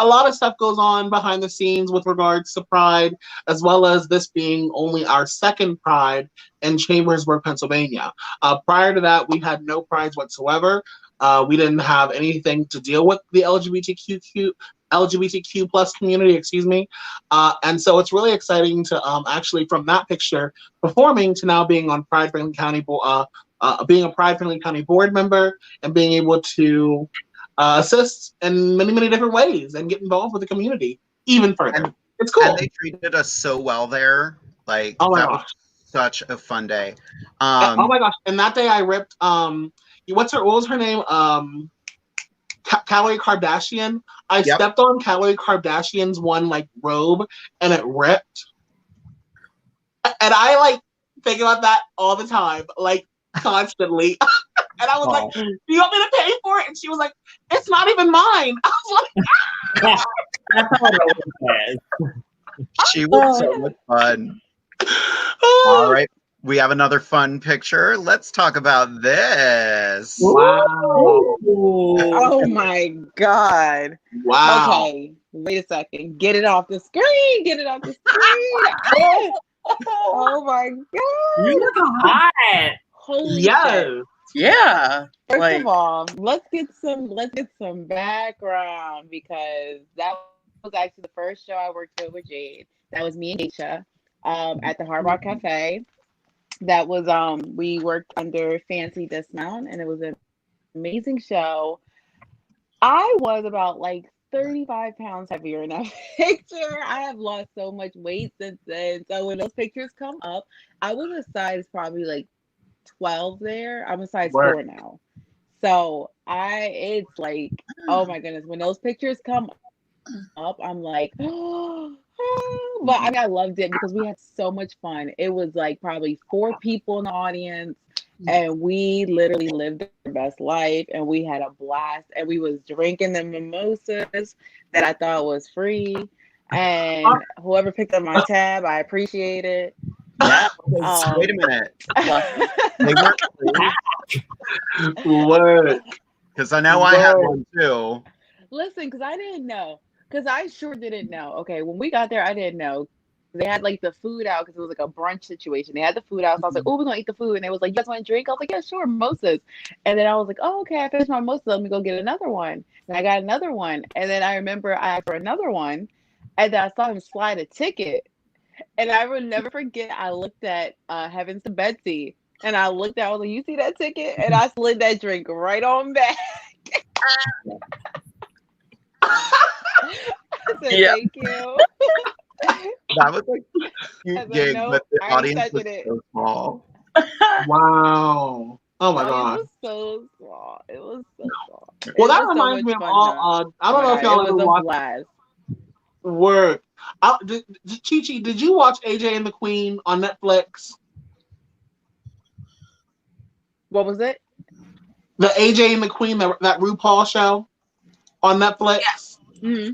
lot of stuff goes on behind the scenes with regards to Pride, as well as this being only our second Pride in Chambersburg, Pennsylvania. Prior to that, we had no prides whatsoever. We didn't have anything to deal with the LGBTQ plus community, excuse me. And so it's really exciting to actually, from that picture, performing to now being on Pride Franklin County, being a Pride Franklin County board member and being able to assist in many, many different ways and get involved with the community even further. It's cool. And they treated us so well there. Like, oh my that gosh. was such a fun day. Oh my gosh. And that day I ripped, what was her name? Khloe Kardashian. I stepped on Khloe Kardashian's one like robe and it ripped. And I like think about that all the time, like constantly. And I was like, do you want me to pay for it? And she was like, it's not even mine. I was like, That's how it always is. She was so much fun. All right. We have another fun picture. Let's talk about this. wow. Oh my God. Wow. Okay, wait a second. Get it off the screen. Get it off the screen. Oh my God. You look hot. Holy Yes. shit. Yeah. First Like, of all, let's get some background because that was actually the first show I worked with Jade. That was me and Aisha at the Hard Rock Cafe. That was we worked under Fancy Dismount and it was an amazing show. I was about like 35 pounds heavier in that picture. I have lost so much weight since then. So when those pictures come up, I was a size probably like 12 there. I'm a size 4 now. So it's like, oh my goodness, when those pictures come up, I'm like, oh, but I mean, I loved it because we had so much fun. It was like probably 4 people in the audience and we literally lived our best life and we had a blast and we was drinking the mimosas that I thought was free. And whoever picked up my tab, I appreciate it. Yeah. Wait a minute. They weren't free. What? Because I know I had one too. Listen, because I didn't know. Because I sure didn't know. Okay, when we got there, I didn't know. They had like the food out because it was like a brunch situation. They had the food out. So I was like, oh, we're going to eat the food. And they was like, you guys want to drink? I was like, yeah, sure, mimosas. And then I was like, oh, okay, I finished my mimosa. Let me go get another one. And I got another one. And then I remember I asked for another one. And then I saw him slide a ticket. And I will never forget, I looked at Heavens to Betsy. And I looked at, I was like, you see that ticket? And I slid that drink right on back. I said, thank you. That was like a cute gig, but the audience was so small. Wow. Oh my God. God. It was so small. It was so small. Well, that reminds me of all, I don't know if y'all ever watched Work. Chi Chi, did you watch AJ and the Queen on Netflix? What was it? The AJ and the Queen, that RuPaul show on Netflix? Yes. Mm-hmm.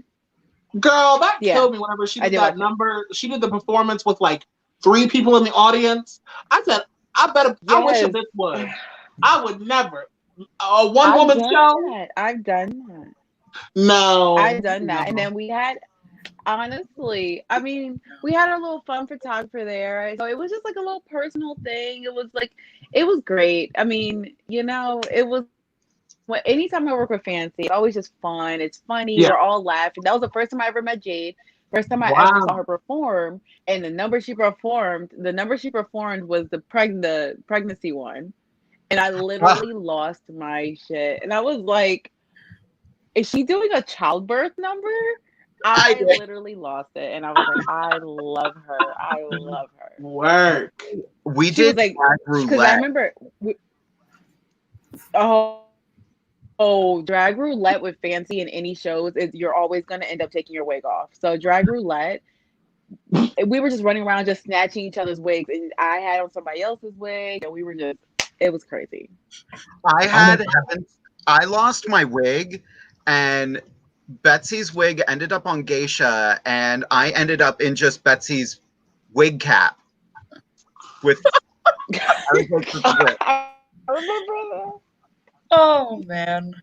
Girl, that killed me whenever she did that number. She did the performance with like 3 people in the audience. I said, I wish this was. I would never. A one-woman show? I've done that. No. I've done that. And then we had, honestly, I mean, we had a little fun photographer there. So it was just like a little personal thing. It was great. I mean, you know, it was, anytime I work with Fancy, it's always just fun. It's funny. Yeah. We're all laughing. That was the first time I ever met Jade. First time I ever saw her perform. And the number she performed was the pregnancy one. And I literally lost my shit. And I was like, is she doing a childbirth number? I literally lost it. And I was like, I love her. I love her. Work. We did like, because I remember, drag roulette with Fancy in any shows is you're always going to end up taking your wig off. So drag roulette, we were just running around just snatching each other's wigs. And I had on somebody else's wig. And we were just, it was crazy. I lost my wig and Betsy's wig ended up on Geisha and I ended up in just Betsy's wig cap. With I remember that. Oh man.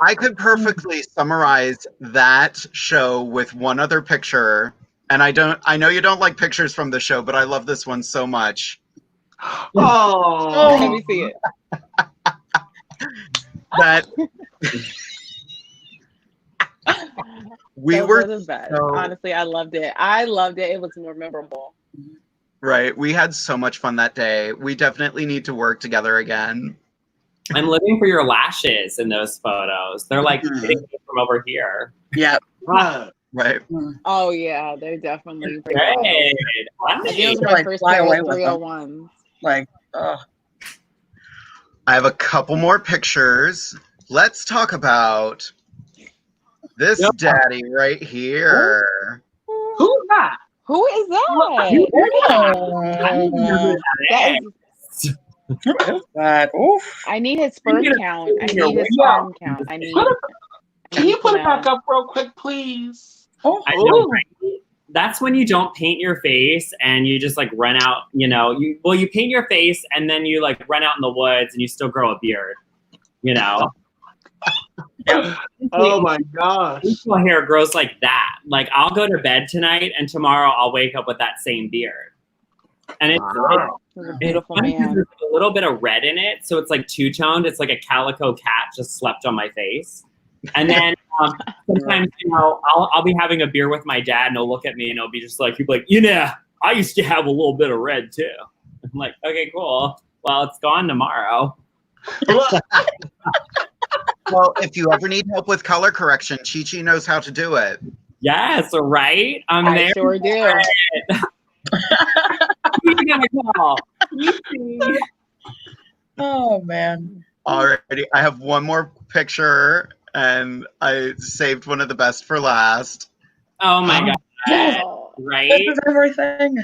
I could perfectly summarize that show with one other picture. And I know you don't like pictures from the show, but I love this one so much. Oh, let me see it. That we were the best. Honestly, I loved it. It was more memorable. Right. We had so much fun that day. We definitely need to work together again. I'm living for your lashes in those photos. They're like hitting me from over here. Yeah. Right. Right. Oh yeah, they're definitely pretty Good. wild. I think those You, are my like, first fly pair away of with them. 301s. Like, oh. I have a couple more pictures. Let's talk about this daddy right here. Who's that? Who is that? I don't know who That that is, is. What is that? Oof. I need his sperm count. I need his Yeah. sperm count. I need. Can you put it back up real quick, please? Oh, I know, right? That's when you don't paint your face and you just like run out, you paint your face and then you like run out in the woods and you still grow a beard, Oh my gosh. Facial hair grows like that. Like I'll go to bed tonight and tomorrow I'll wake up with that same beard. And it's He's a beautiful funny 'cause man. there's a little bit of red in it, so it's like two-toned. It's like a calico cat just slept on my face. And then sometimes, I'll be having a beer with my dad, and he'll look at me, and he'll be just like, I used to have a little bit of red too. I'm like, okay, cool. Well, it's gone tomorrow. Well, if you ever need help with color correction, Chi Chi knows how to do it. Yes, right. I'm I there. sure do. Who you gonna call? oh man. Alrighty, I have one more picture, and I saved one of the best for last. Oh my god! Oh. Right? This is everything.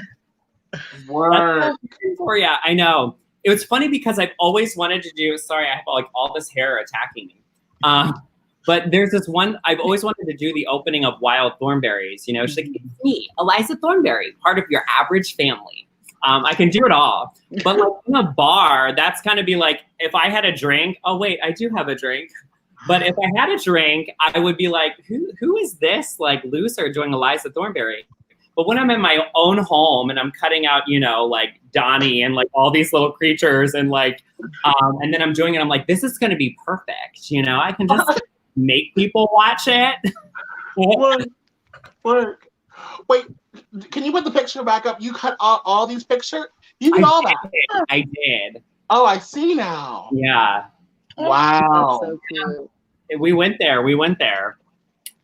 Word. For ya. I know. It was funny because I've always wanted to do. Sorry, I have like all this hair attacking me. But there's this one, I've always wanted to do the opening of Wild Thornberries. She's like, it's me, Eliza Thornberry, part of your average family. I can do it all. But like in a bar, that's kind of be like, if I had a drink, oh wait, I do have a drink. But if I had a drink, I would be like, who is this like loser doing Eliza Thornberry? But when I'm in my own home and I'm cutting out, like Donnie and like all these little creatures and like, and then I'm doing it, I'm like, this is going to be perfect. I can just make people watch it. Work. Wait, can you put the picture back up? You cut all these pictures? You did all that? I did. Oh, I see now. Yeah. Wow. That's so cute. We went there. You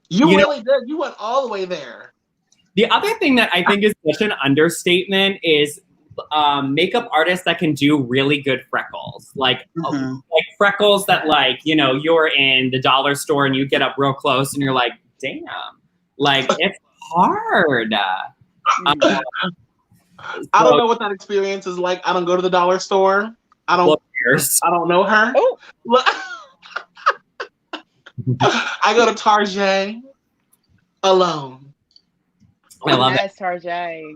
You know- really did. You went all the way there. The other thing that I think is such an understatement is makeup artists that can do really good freckles. Like freckles that like, you're in the dollar store and you get up real close and you're like, damn, like it's hard. I don't know what that experience is like. I don't go to the dollar store. I don't know her. Oh. I go to Target alone. I love it. Yes, Tarjay.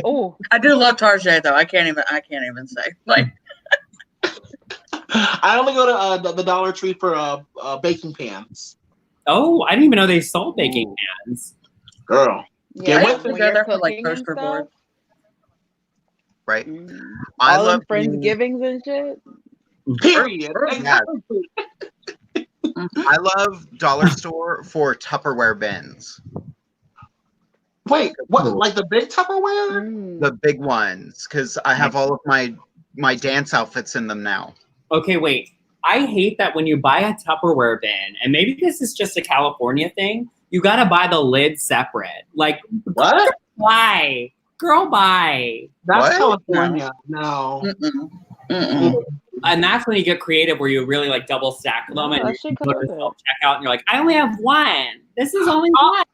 Oh, I do love Target though. I can't even say. Like I only go to the Dollar Tree for baking pans. Oh, I didn't even know they sold baking pans. Girl. yeah. Get with when it. you're They're for, like, cooking and toaster stuff, board. Right. all love them Friendsgivings and shit. Period. Yeah. I love dollar store for Tupperware bins. Wait, what? Like the big Tupperware? Mm. The big ones, because I have all of my dance outfits in them now. Okay, wait. I hate that when you buy a Tupperware bin, and maybe this is just a California thing, you gotta buy the lid separate. Like, What? why? Girl, buy. That's What? California. No. Mm-mm. Mm-mm. And that's when you get creative where you really like double stack them and that you shit go to comes the with self checkout and you're like, I only have one. This is only one.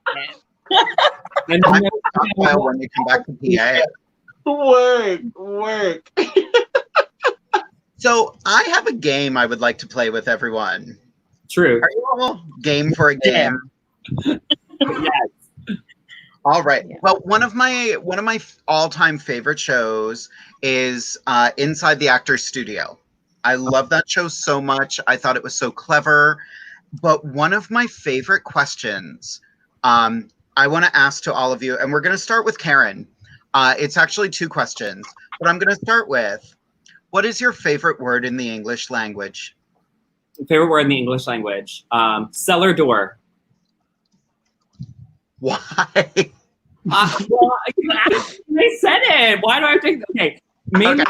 And I'm then stockpile when you come back to PA. Work. So I have a game I would like to play with everyone. True. Are you all game for a game? Yes. All right. Yeah. Well, one of my all-time favorite shows is Inside the Actors Studio. I love that show so much. I thought it was so clever. But one of my favorite questions I want to ask to all of you, and we're going to start with Karen. It's actually two questions, but I'm going to start with, what is your favorite word in the English language? Favorite word in the English language? Cellar door. Why? Well, I said it. Why do I have to? Okay. Maybe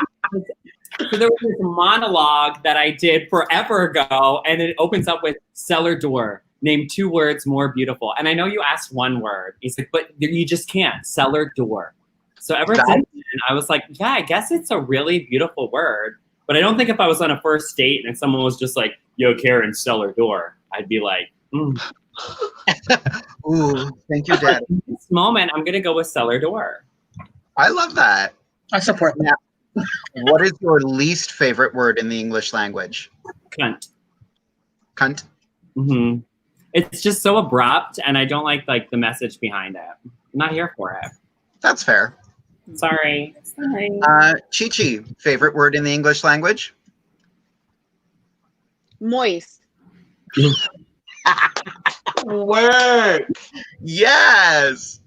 So there was this monologue that I did forever ago, and it opens up with cellar door. Name 2 words more beautiful. And I know you asked 1 word. He's like, but you just can't. Cellar door. So ever since then, I was like, yeah, I guess it's a really beautiful word. But I don't think if I was on a first date and someone was just like, yo, Karen, cellar door, I'd be like, Ooh, thank you, Dad. In this moment, I'm going to go with cellar door. I love that. I support that. What is your least favorite word in the English language? Cunt. Cunt. Mm-hmm. It's just so abrupt, and I don't like the message behind it. I'm not here for it. That's fair. Sorry. Chi Chi, favorite word in the English language? Moist. Work. Yes.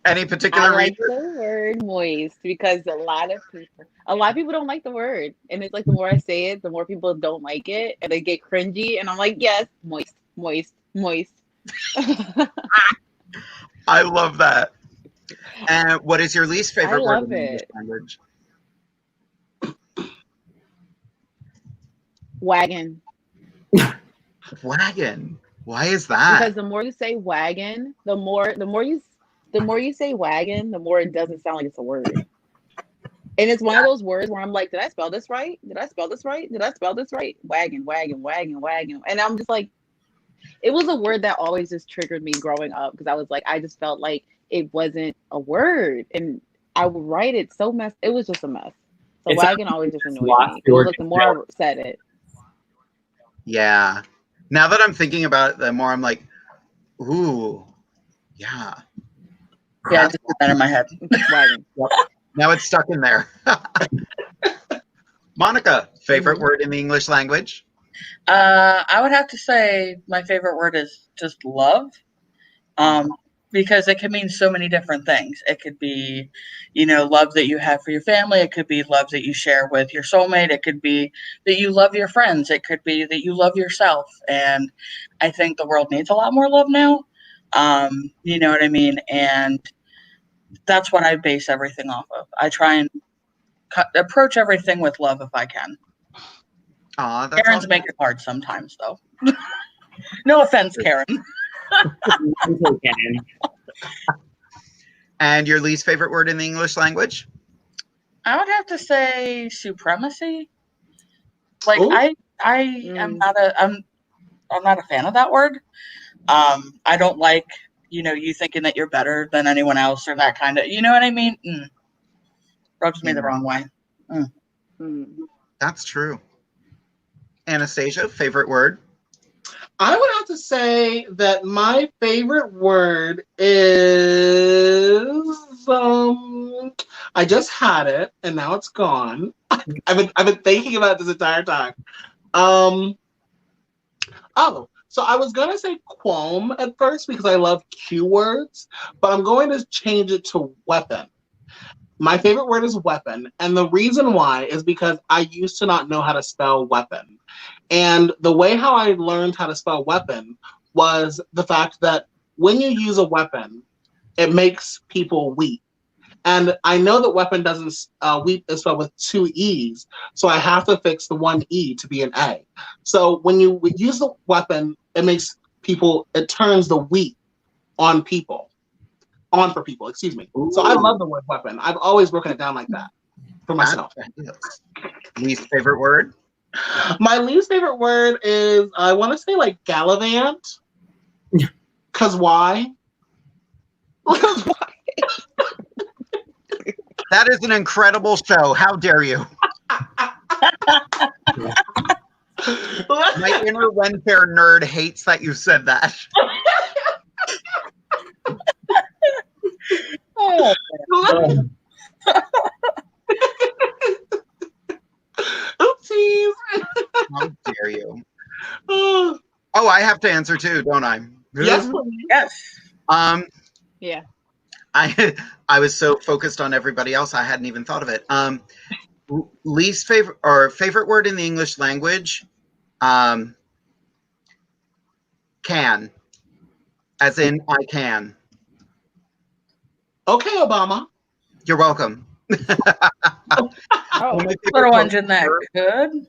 Any particular I like reason? the word moist because a lot of people don't like the word. And it's like the more I say it, the more people don't like it and they get cringy. And I'm like, yes, moist, moist, moist. I love that. And what is your least favorite word in the English language? Wagon. Wagon. Why is that? Because the more you say wagon, the more you say wagon, the more it doesn't sound like it's a word. And it's one of those words where I'm like, did I spell this right? Did I spell this right? Did I spell this right? Wagon, wagon, wagon, wagon. And I'm just like, it was a word that always just triggered me growing up because I was like, I just felt like it wasn't a word. And I would write it so messed. It was just a mess. So wagon always just annoyed me. It was like the more I said it. Yeah. Now that I'm thinking about it, the more I'm like, ooh, yeah. Yeah, I just put that in my head. Wagon. Now it's stuck in there. Monica, favorite word in the English language? I would have to say my favorite word is just love. Because it can mean so many different things. It could be, love that you have for your family. It could be love that you share with your soulmate. It could be that you love your friends. It could be that you love yourself. And I think the world needs a lot more love now. You know what I mean? And that's what I base everything off of. I try and approach everything with love if I can. That's Karens make it hard sometimes, though. No offense, Karen. And your least favorite word in the English language? I would have to say supremacy. Like I'm not a fan of that word. I don't like, you thinking that you're better than anyone else or that kind of, you know what I mean? Rubs me the wrong way. That's true. Anastasia, favorite word? I would have to say that my favorite word is I just had it and now it's gone. I've been thinking about it this entire time. So I was gonna say qualm at first because I love Q words, but I'm going to change it to weapon. My favorite word is weapon, and the reason why is because I used to not know how to spell weapon. And the way how I learned how to spell weapon was the fact that when you use a weapon, it makes people weep. And I know that weapon doesn't weep is spelled with 2 E's, so I have to fix the 1 E to be an A. So when you use the weapon, it turns the weep on people. On for people, excuse me. Ooh. So I love the word weapon. I've always broken it down like that for myself. Least favorite word? My least favorite word is, I want to say like gallivant. Because why? That is an incredible show. How dare you? My inner Renfair nerd hates that you said that. Oh. Oopsies. How dare you? Oh, I have to answer too, don't I? Yes. Yes. Yeah. I was so focused on everybody else, I hadn't even thought of it. Least favorite or favorite word in the English language? Can. As in, I can. Okay, Obama. You're welcome. Oh, My favorite Little quote engine that ever- could. one of my favorite Little quotes engine that ever- could.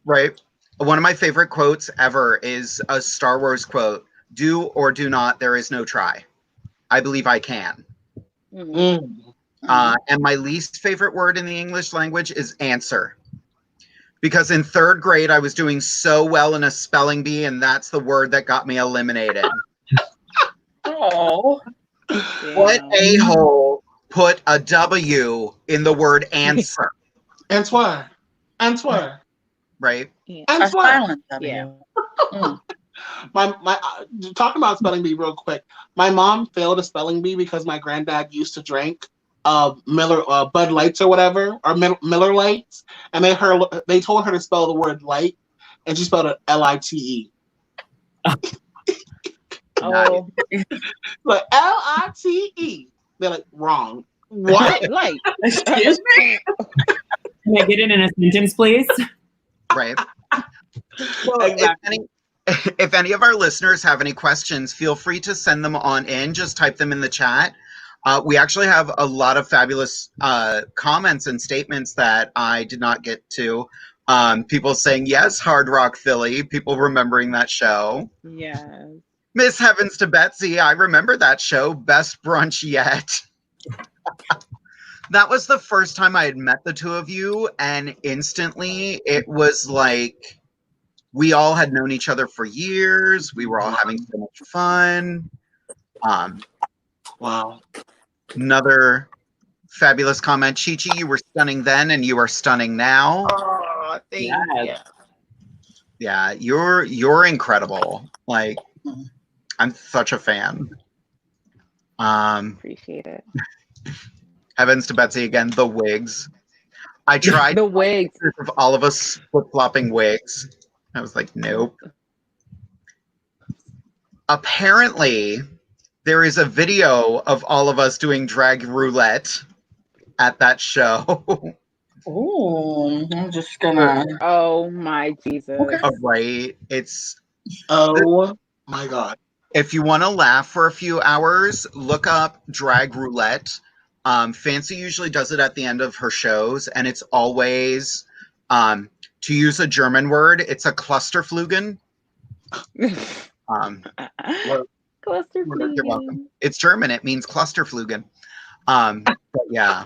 Right. One of my favorite quotes ever is a Star Wars quote: "Do or do not, there is no try. I believe I can." mm. And my least favorite word in the English language is answer. Because in third grade, I was doing so well in a spelling bee, and that's the word that got me eliminated. Oh. What Damn. a-hole put a W in the word answer, Answer. Answer. right? Yeah. A Answer. silent W. Yeah. Mm. My talking about spelling bee real quick. My mom failed a spelling bee because my granddad used to drink Miller Bud Lights or whatever, or Miller Lights, and they told her to spell the word light, and she spelled it Lite. Oh, Like Lite. They're like, wrong. What? like. Excuse me? Can I get it in a sentence, please? Right. Well, Exactly. if any of our listeners have any questions, feel free to send them on in. Just type them in the chat. We actually have a lot of fabulous comments and statements that I did not get to. People saying, yes, Hard Rock Philly. People remembering that show. Yes. Miss Heavens to Betsy. I remember that show. Best brunch yet. That was the first time I had met the two of you. And instantly it was like we all had known each other for years. We were all having so much fun. Wow. Another fabulous comment. Chi Chi, you were stunning then and you are stunning now. Oh, thank you. Yes. Yeah, you're incredible. Like, I'm such a fan. Appreciate it. Heavens to Betsy again, the wigs. I tried The wigs. pictures of all of us flip-flopping wigs. I was like, nope. Apparently, there is a video of all of us doing drag roulette at that show. Ooh, I'm just gonna. Oh my Jesus. Okay. Oh, right. It's Oh my God. if you want to laugh for a few hours, look up drag roulette. Fancy usually does it at the end of her shows, and it's always, to use a German word, it's a Clusterflugen. Clusterflugen. You're welcome. It's German. It means Clusterflugen. But yeah.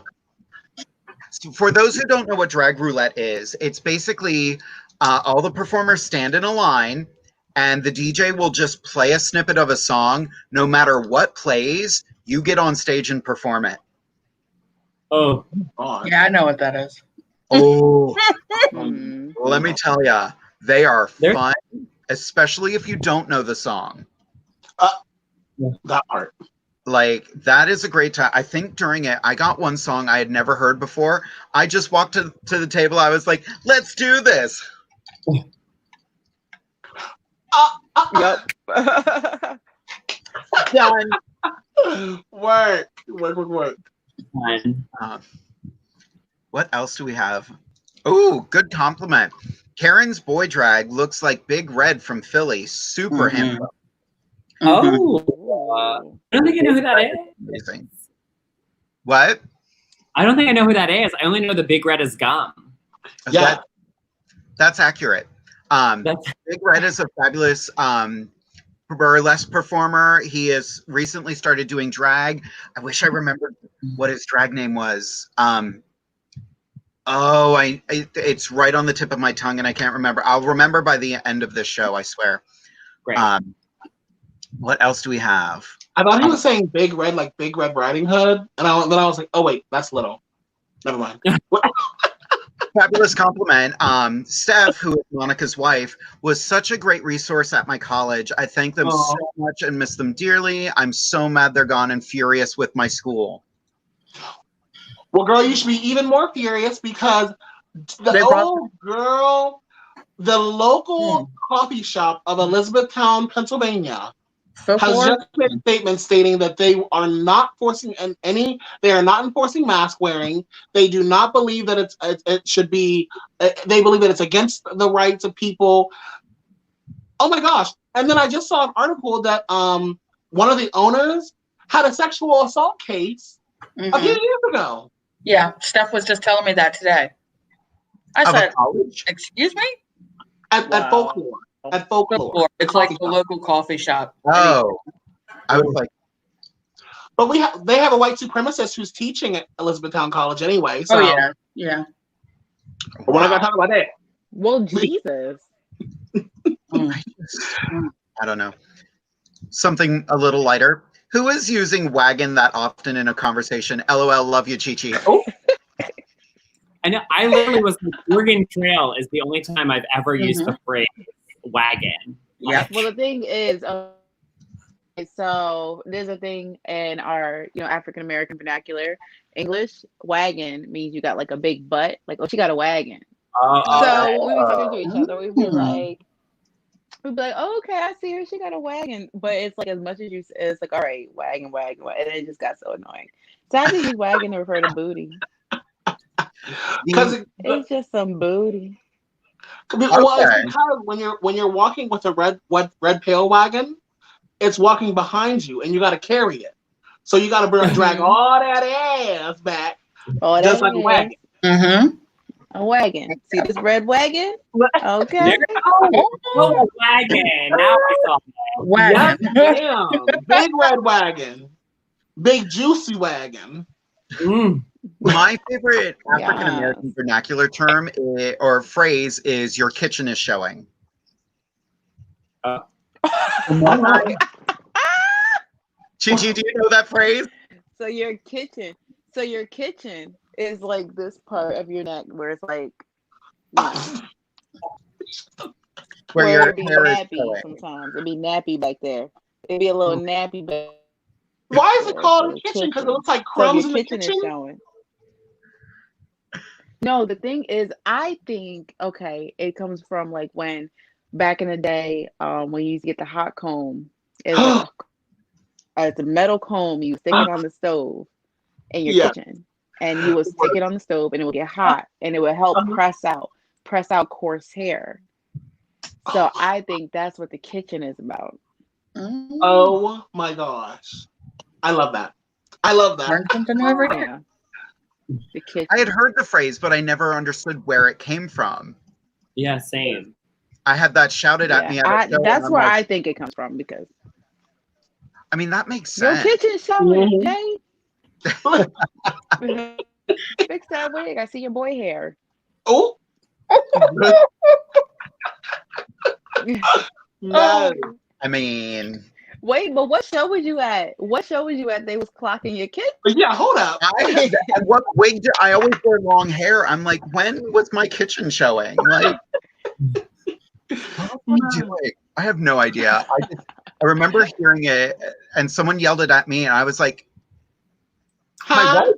So for those who don't know what drag roulette is, it's basically all the performers stand in a line, and the DJ will just play a snippet of a song. No matter what plays, you get on stage and perform it. Oh, God. Yeah, I know what that is. Oh, Mm. let me tell ya, they are They're- fun, especially if you don't know the song. That part. Like, that is a great time. I think during it, I got one song I had never heard before. I just walked to the table. I was like, let's do this. Yep. Done. Work. fun. What else do we have? Oh, good compliment. Karen's boy drag looks like Big Red from Philly. Super Mhm. handsome. Oh, Ooh. I don't think I know who that is. Amazing. What? I don't think I know who that is. I only know the Big Red is gum. Yeah. That's accurate. That's Big Red is a fabulous burlesque performer. He has recently started doing drag. I wish I remembered what his drag name was. It's right on the tip of my tongue, and I can't remember. I'll remember by the end of this show, I swear. great. What else do we have? I thought he was saying Big Red, like Big Red Riding Hood, and then I was like, oh wait, that's Little. Never mind. Fabulous compliment. Steph, who is Monica's wife, was such a great resource at my college. I thank them Aw. so much and miss them dearly. I'm so mad they're gone and furious with my school. Well, girl, you should be even more furious because They brought- the local coffee shop of Elizabethtown, Pennsylvania, has Folklore? just made a statement stating that they are not they are not enforcing mask wearing. They do not believe that it should be. They believe that it's against the rights of people. Oh my gosh! And then I just saw an article that one of the owners had a sexual assault case a few Mhm. years ago. Yeah, Steph was just telling me that today. I Of a said, college? excuse me? At Wow. Folklore. At Folklore. Folklore. It's like the local coffee shop. Oh, I was like, But they have a white supremacist who's teaching at Elizabethtown College anyway. So Oh, yeah. Yeah. we're not wow. gonna talk about that. Well, Jesus. I don't know. Something a little lighter. Who is using wagon that often in a conversation? LOL, love you, Chi Chi. Oh, I know. I literally was like, Oregon Trail is the only time I've ever used the phrase wagon. Yeah. Well, the thing is, so there's a thing in our, African American vernacular. English, wagon means you got like a big butt. Like, oh, she got a wagon. So when we be talking to each other, we'd be like, oh, okay, I see her. She got a wagon. But it's like as much as it's like, all right, wagon, wagon, wagon. And it just got so annoying. So I just use wagon to refer to booty. because It's just some booty. well, it's because when you're walking with a red pail wagon, it's walking behind you, and you got to carry it. So you got to drag all that ass back, just like a wagon. Mm-hmm. A wagon. See this red wagon? Okay. Oh, a wagon. Now I saw that. Wagon. Damn, big red wagon, big juicy wagon. My favorite African American vernacular term or phrase is "your kitchen is showing." Chi, do you know that phrase? So your kitchen is like this part of your neck where it's like, Where your it'd be hair is nappy showing. sometimes. It'd be nappy back there. It'd be a little nappy back. Why is it called a kitchen? Because it looks like crumbs in the kitchen. Is showing. No, the thing is, I think it comes from like when back in the day, when you used to get the hot comb, it's a metal comb you stick it on the stove in your kitchen, and you would stick it on the stove, and it would get hot, and it would help press out coarse hair. So I think that's what the kitchen is about. Oh my gosh, I love that. Learn something new every day. Yeah. The kitchen. I had heard the phrase, but I never understood where it came from. Yeah, same. I had that shouted at me. That's where I think it comes from, because I mean, that makes sense. your kitchen showing, Jade. Fix that wig. I see your boy hair. Oh. No. I mean, wait, but what show was you at? They was clocking your kitchen. Yeah, hold up. What wig? I always wear long hair. I'm like, when was my kitchen showing? Like, what am I doing? I have no idea. I remember hearing it, and someone yelled it at me, and I was like, Huh?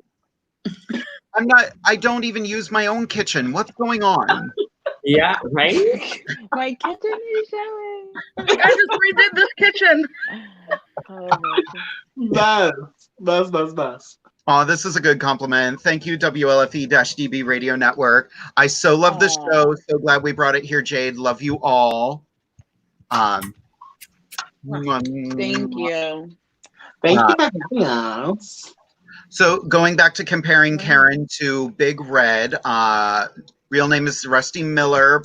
I don't even use my own kitchen. What's going on? Yeah, right? My kitchen is showing. I just redid this kitchen. Best. Oh, this is a good compliment. Thank you, WLFE-DB Radio Network. I so love this show. So glad we brought it here, Jade. Love you all. Thank you. Thank you for having us. So going back to comparing Karen to Big Red, real name is Rusty Miller,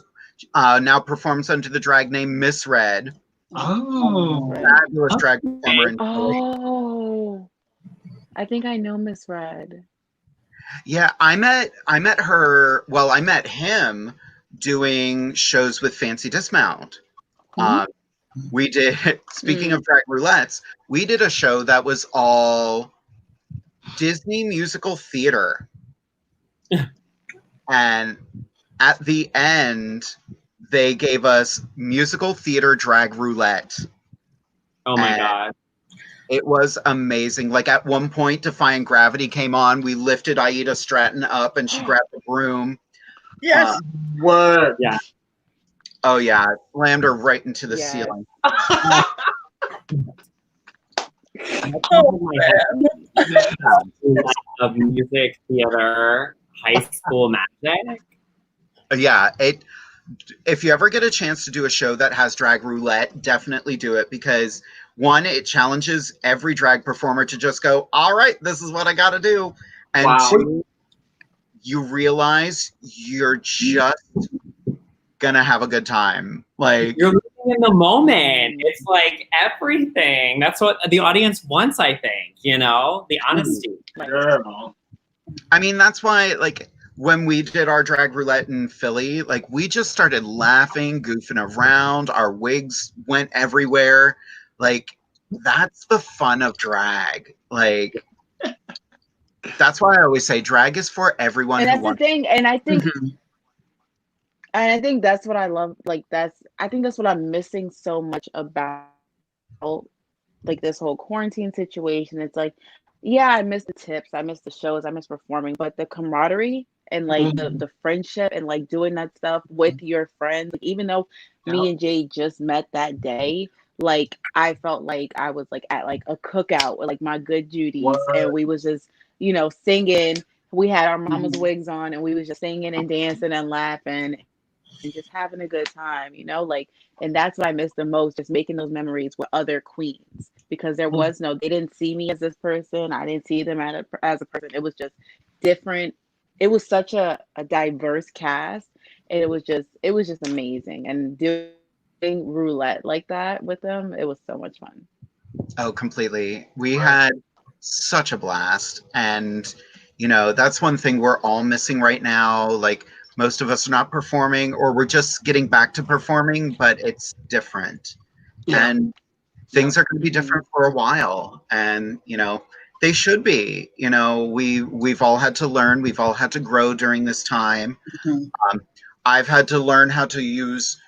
now performs under the drag name Miss Red. Oh. Fabulous drag performer. Oh, I think I know Miss Red. Yeah, I met her. Well, I met him doing shows with Fancy Dismount. We did. Speaking of drag roulettes, we did a show that was all Disney musical theater, and at the end, they gave us musical theater drag roulette. Oh my god. It was amazing. Like at one point, Defying Gravity came on. We lifted Aida Stratton up and she grabbed the broom. Yes. Word. Yeah. Oh yeah. Slammed her right into the ceiling. Of music, theater, high school magic. Yeah. If you ever get a chance to do a show that has drag roulette, definitely do it, because one, it challenges every drag performer to just go, all right, this is what I got to do. And two, you realize you're just gonna have a good time. Like, you're living in the moment. It's like everything. That's what the audience wants, I think, you know, the honesty. Girl. I mean, that's why, like, when we did our drag roulette in Philly, like, we just started laughing, goofing around. Our wigs went everywhere. Like, that's the fun of drag. Like, that's why I always say drag is for everyone. And who that's wants. the thing. And I think, Mhm. and I think that's what I love. Like, I think that's what I'm missing so much about, like, this whole quarantine situation. It's like, yeah, I miss the tips, I miss the shows, I miss performing, but the camaraderie and like the friendship and like doing that stuff with your friends, like, even though me and Jade just met that day, like I felt like I was like at like a cookout with like my good Judies, and we was just, you know, singing. We had our mama's wigs on, and we was just singing and dancing and laughing and just having a good time, you know, like, and that's what I miss the most, just making those memories with other queens, because there was no, they didn't see me as this person, I didn't see them as a person. It was just different. It was such a diverse cast, and it was just amazing. And doing roulette like that with them, it was so much fun. Oh, completely. We had such a blast. And, you know, that's one thing we're all missing right now. Like, most of us are not performing, or we're just getting back to performing, but it's different. Yeah. And things are going to be different for a while. And, you know, they should be. You know, we've all had to learn. We've all had to grow during this time. I've had to learn how to use,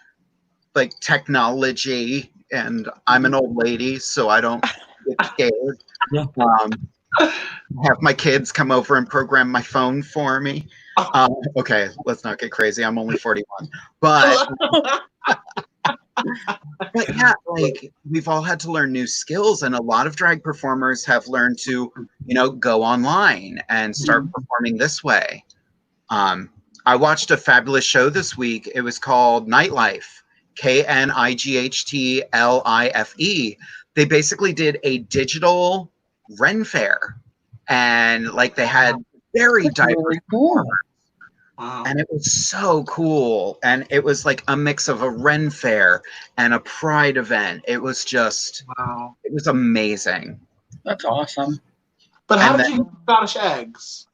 like, technology, and I'm an old lady, so I don't get scared. Have my kids come over and program my phone for me. Okay, let's not get crazy. I'm only 41. But yeah, like, we've all had to learn new skills, and a lot of drag performers have learned to, you know, go online and start performing this way. I watched a fabulous show this week. It was called Nightlife, KNIGHTLIFE. They basically did a digital Ren Fair, and like they had very diverse performers. Wow. And it was so cool. And it was like a mix of a Ren Fair and a Pride event. It was just, it was amazing. That's awesome. But how did you get Scottish eggs?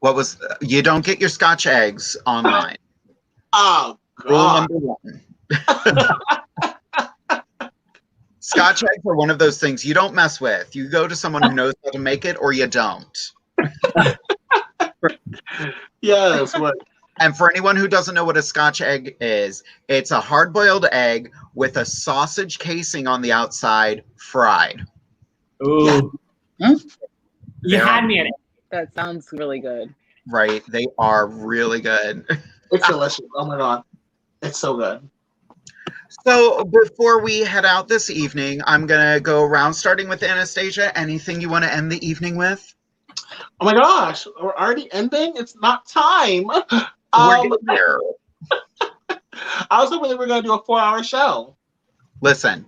What was, you don't get your Scotch eggs online. Oh, God. Rule number one. Scotch eggs are one of those things you don't mess with. You go to someone who knows how to make it, or you don't. Yes. What? And for anyone who doesn't know what a Scotch egg is, it's a hard-boiled egg with a sausage casing on the outside, fried. Ooh. Yeah. You had me at it. That sounds really good. Right. They are really good. It's delicious. Oh, my God. It's so good. So before we head out this evening, I'm going to go around, starting with Anastasia. Anything you want to end the evening with? Oh, my gosh. We're already ending? It's not time. We're getting there. I was hoping that we were going to do a 4-hour show. Listen.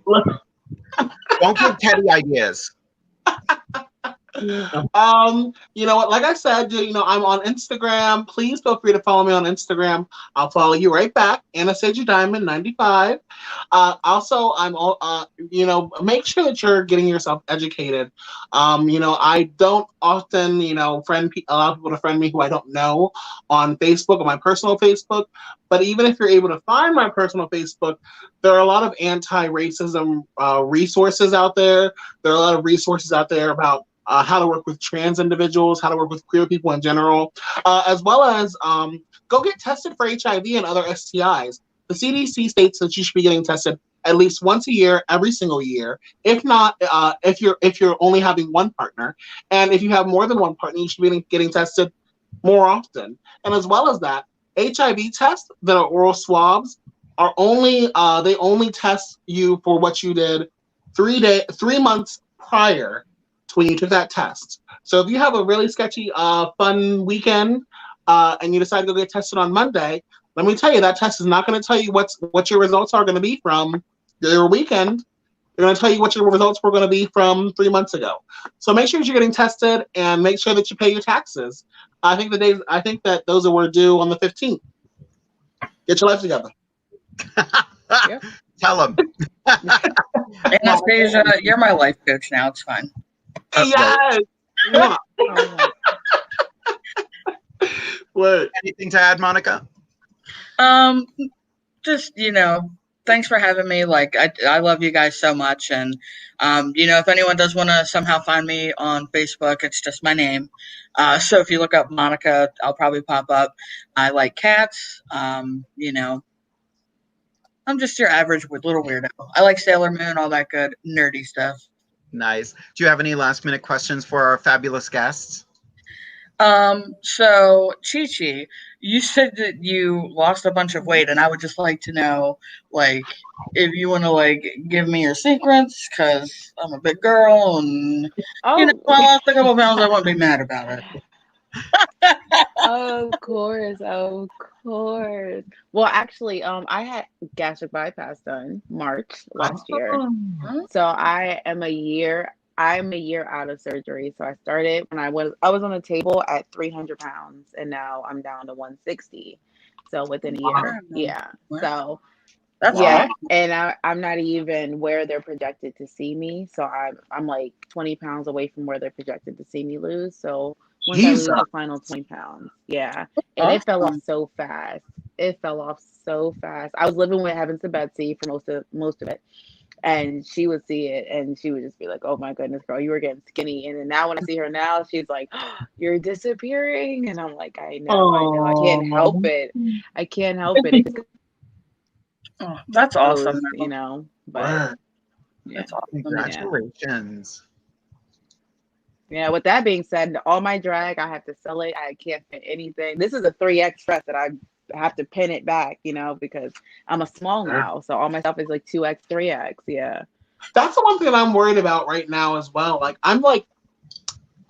Don't give Teddy ideas. You know what? Like I said, you know, I'm on Instagram. Please feel free to follow me on Instagram. I'll follow you right back, Anastasia Diamond 95. Also, I'm you know, make sure that you're getting yourself educated. You know, I don't often, you know, allow people to friend me who I don't know on Facebook, on my personal Facebook. But even if you're able to find my personal Facebook, there are a lot of anti-racism resources out there. There are a lot of resources out there about how to work with trans individuals, how to work with queer people in general, as well as go get tested for HIV and other STIs. The CDC states that you should be getting tested at least once a year, every single year. If not, if you're only having one partner, and if you have more than one partner, you should be getting tested more often. And as well as that, HIV tests that are oral swabs are only they only test you for what you did 3 months prior to when you took that test. So if you have a really sketchy, fun weekend, and you decide to go get tested on Monday, let me tell you, that test is not going to tell you what your results are going to be from your weekend. They're going to tell you what your results were going to be from 3 months ago. So make sure that you're getting tested, and make sure that you pay your taxes. I think that those were due on the 15th. Get your life together. Yep. Tell them. Anastasia, you're my life coach now. It's fine. Yes. Yeah. What? Anything to add, Monica? Just, thanks for having me. Like, I love you guys so much. And, if anyone does want to somehow find me on Facebook, it's just my name. So if you look up Monica, I'll probably pop up. I like cats. I'm just your average little weirdo. I like Sailor Moon, all that good nerdy stuff. Nice. Do you have any last minute questions for our fabulous guests? So Chi Chi, you said that you lost a bunch of weight, and I would just like to know, like, if you want to, like, give me your secrets, because I'm a big girl, and, if I lost a couple pounds, I wouldn't be mad about it. Of course. Well, actually, I had gastric bypass done March last year. So I'm a year out of surgery. So I started when I was on the table at 300 pounds, and now I'm down to 160. So within a year, yeah. So that's awesome. And I'm not even where they're projected to see me. So I'm like 20 pounds away from where they're projected to see me lose. So once I lose the final 20 pounds, yeah. And it fell off so fast. I was living with Heavens to Betsy for most of it. And she would see it and she would just be like, "Oh my goodness, girl, you were getting skinny." And then now when I see her now, she's like, "Oh, you're disappearing." And I'm like, I know. I can't help it. Oh, that's awesome. But that's awesome. Congratulations. Yeah, with that being said, all my drag, I have to sell it. I can't fit anything. This is a 3X dress that I have to pin it back, because I'm a small now. So all my stuff is like 2X, 3X. Yeah. That's the one thing I'm worried about right now as well. Like, I'm like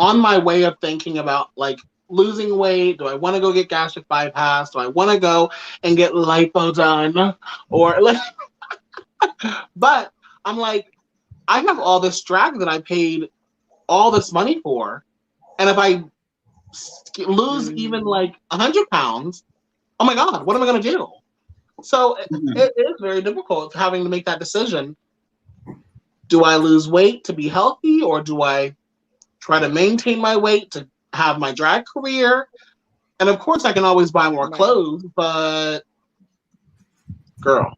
on my way of thinking about like losing weight. Do I want to go get gastric bypass? Do I want to go and get lipo done? Or like, but I'm like, I have all this drag that I paid all this money for. And if I lose even like 100 pounds, oh my God, what am I going to do? So it is very difficult having to make that decision. Do I lose weight to be healthy, or do I try to maintain my weight to have my drag career? And of course, I can always buy more clothes, but girl,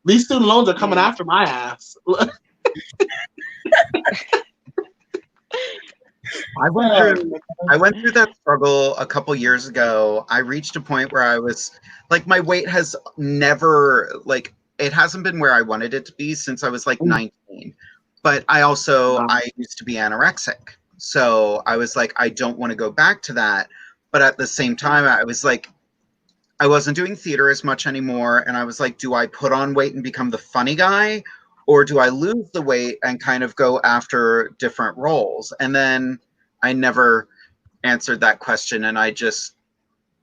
these student loans are coming after my ass. I went through that struggle a couple years ago. I reached a point where I was like, my weight has never, like, it hasn't been where I wanted it to be since I was like 19. But I used to be anorexic. So I was like, I don't want to go back to that. But at the same time, I was like, I wasn't doing theater as much anymore. And I was like, do I put on weight and become the funny guy? Or do I lose the weight and kind of go after different roles? And then I never answered that question, and I just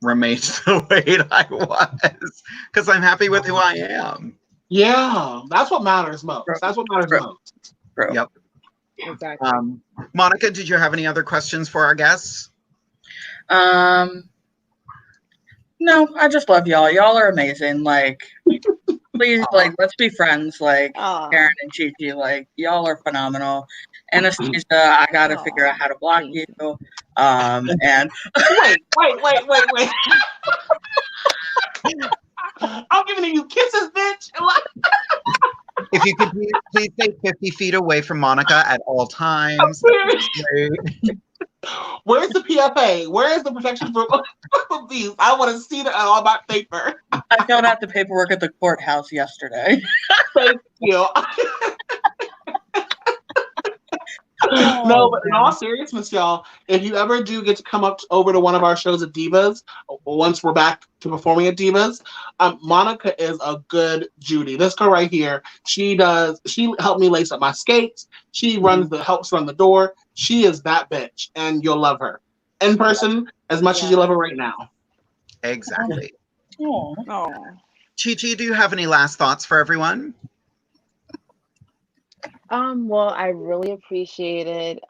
remained the weight I was because I'm happy with who I am. Yeah, that's what matters most. That's what matters most. Yep. Exactly. Monica, did you have any other questions for our guests? No, I just love y'all. Y'all are amazing. Like, please, like, let's be friends. Like, Karen and Chi Chi, like, y'all are phenomenal. Anastasia, I gotta figure out how to block you. And wait. I'm giving you kisses, bitch. If you could please stay 50 feet away from Monica at all times. Where's the PFA? Where is the protection for these? I want to see that on my paper. I filled out the paperwork at the courthouse yesterday. Thank you. No, but in all seriousness, y'all, if you ever do get to come over to one of our shows at Divas, once we're back to performing at Divas, Monica is a good Judy. This girl right here, she helped me lace up my skates. She helps run the door. She is that bitch, and you'll love her in person as much as you love her right now. Exactly. Oh. Chi Chi, do you have any last thoughts for everyone? Well, I really appreciate it.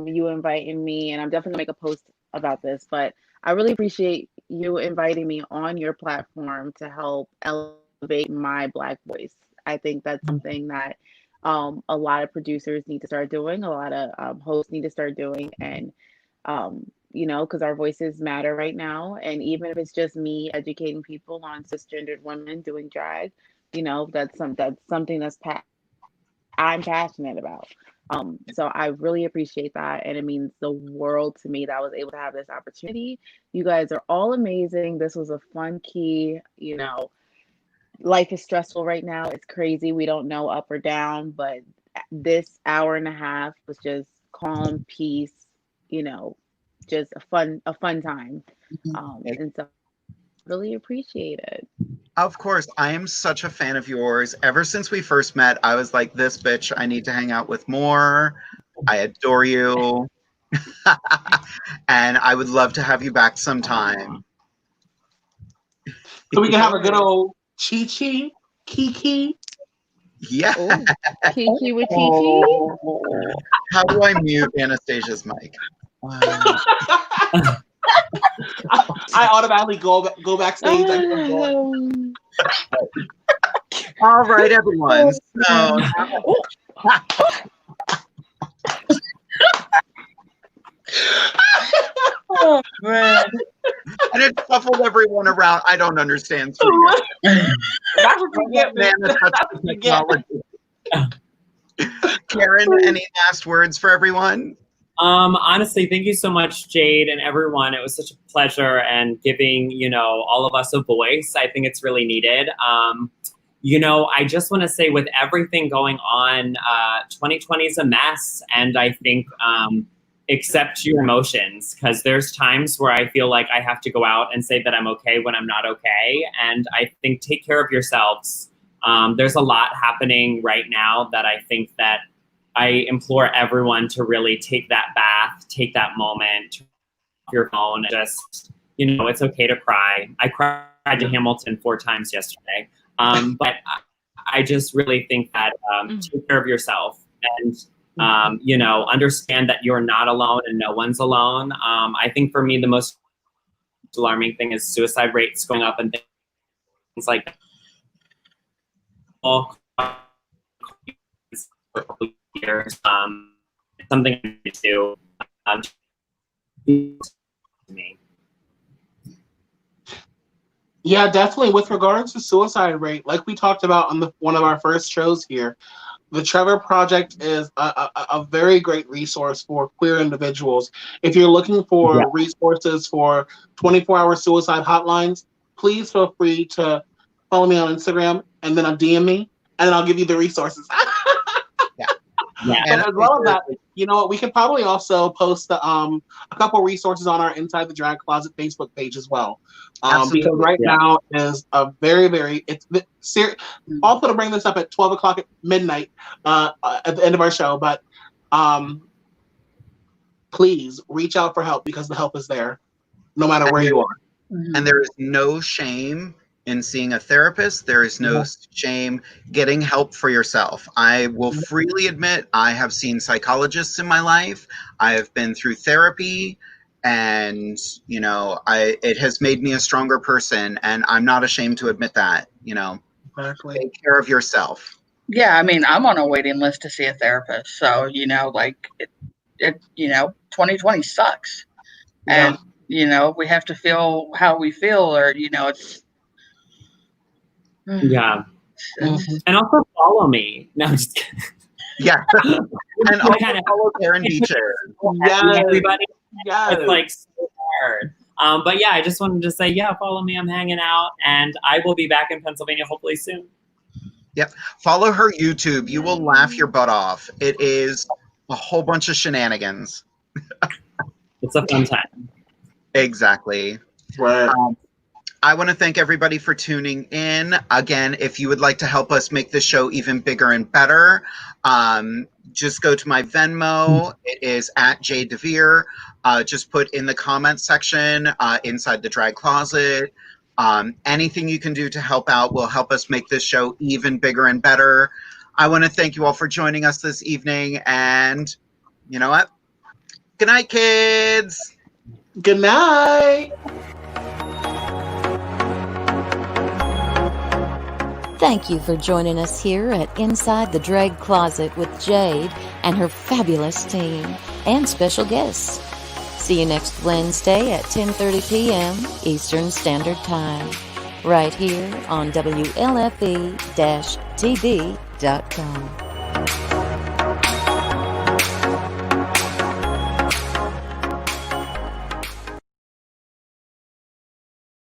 you inviting me, and I'm definitely gonna make a post about this, but I really appreciate you inviting me on your platform to help elevate my Black voice. I think that's something that a lot of producers need to start doing, a lot of hosts need to start doing, and because our voices matter right now. And even if it's just me educating people on cisgendered women doing drag, that's something I'm passionate about. So I really appreciate that, and it means the world to me that I was able to have this opportunity. You guys are all amazing. This was a fun key. Life is stressful right now. It's crazy. We don't know up or down, but this hour and a half was just calm, peace. Just a fun time. And so really appreciate it. Of course, I am such a fan of yours. Ever since we first met, I was like, this bitch, I need to hang out with more. I adore you. And I would love to have you back sometime. So we can have a good old Chi Chi, Kiki. Yeah. Ooh, Kiki with Kiki. How do I mute Anastasia's mic? I automatically go backstage. All right, everyone. So, Oh, man. and it shuffled everyone around. I don't understand. That's what you get, man. That's what you get. Karen, any last words for everyone? Honestly, thank you so much, Jade, and everyone. It was such a pleasure, and giving, all of us a voice. I think it's really needed. I just want to say, with everything going on, 2020 is a mess, and I think accept your emotions, because there's times where I feel like I have to go out and say that I'm okay when I'm not okay, and I think take care of yourselves. There's a lot happening right now that I think that I implore everyone to really take that bath, take that moment, your phone, just, it's okay to cry. I cried to Hamilton 4 times yesterday. But I just really think that take care of yourself, and, understand that you're not alone and no one's alone. I think for me, the most alarming thing is suicide rates going up and things like that. Years, something to do to me. Yeah, definitely. With regards to suicide rate, like we talked about on one of our first shows here, the Trevor Project is a very great resource for queer individuals. If you're looking for resources for 24-hour suicide hotlines, please feel free to follow me on Instagram and then DM me, and then I'll give you the resources. Yeah. And as well as that, we can probably also post a couple resources on our Inside the Drag Closet Facebook page as well. Because right now is a very, very, also to bring this up at 12 o'clock at midnight at the end of our show, but please reach out for help, because the help is there no matter where you are. And there is no shame in seeing a therapist. There is no shame getting help for yourself. I will freely admit I have seen psychologists in my life. I have been through therapy, and it has made me a stronger person, and I'm not ashamed to admit that. Exactly. Take care of yourself. Yeah, I mean, I'm on a waiting list to see a therapist. So, 2020 sucks. Yeah. And, we have to feel how we feel, or, it's. Yeah. And also follow me. No, I'm just kidding. Yeah. And also follow Karen Beecher. Everybody. Yes. It's like so hard. But yeah, I just wanted to say, follow me. I'm hanging out, and I will be back in Pennsylvania hopefully soon. Yep. Follow her YouTube. You will laugh your butt off. It is a whole bunch of shenanigans. It's a fun time. Exactly. Right. I want to thank everybody for tuning in. Again, if you would like to help us make the show even bigger and better, just go to my Venmo. It is at Jade DeVere. Just put in the comments section inside the drag closet. Anything you can do to help out will help us make this show even bigger and better. I want to thank you all for joining us this evening. And you know what? Good night, kids. Good night. Thank you for joining us here at Inside the Drag Closet with Jade and her fabulous team and special guests. See you next Wednesday at 10:30 p.m. Eastern Standard Time, right here on WLFE-TV.com.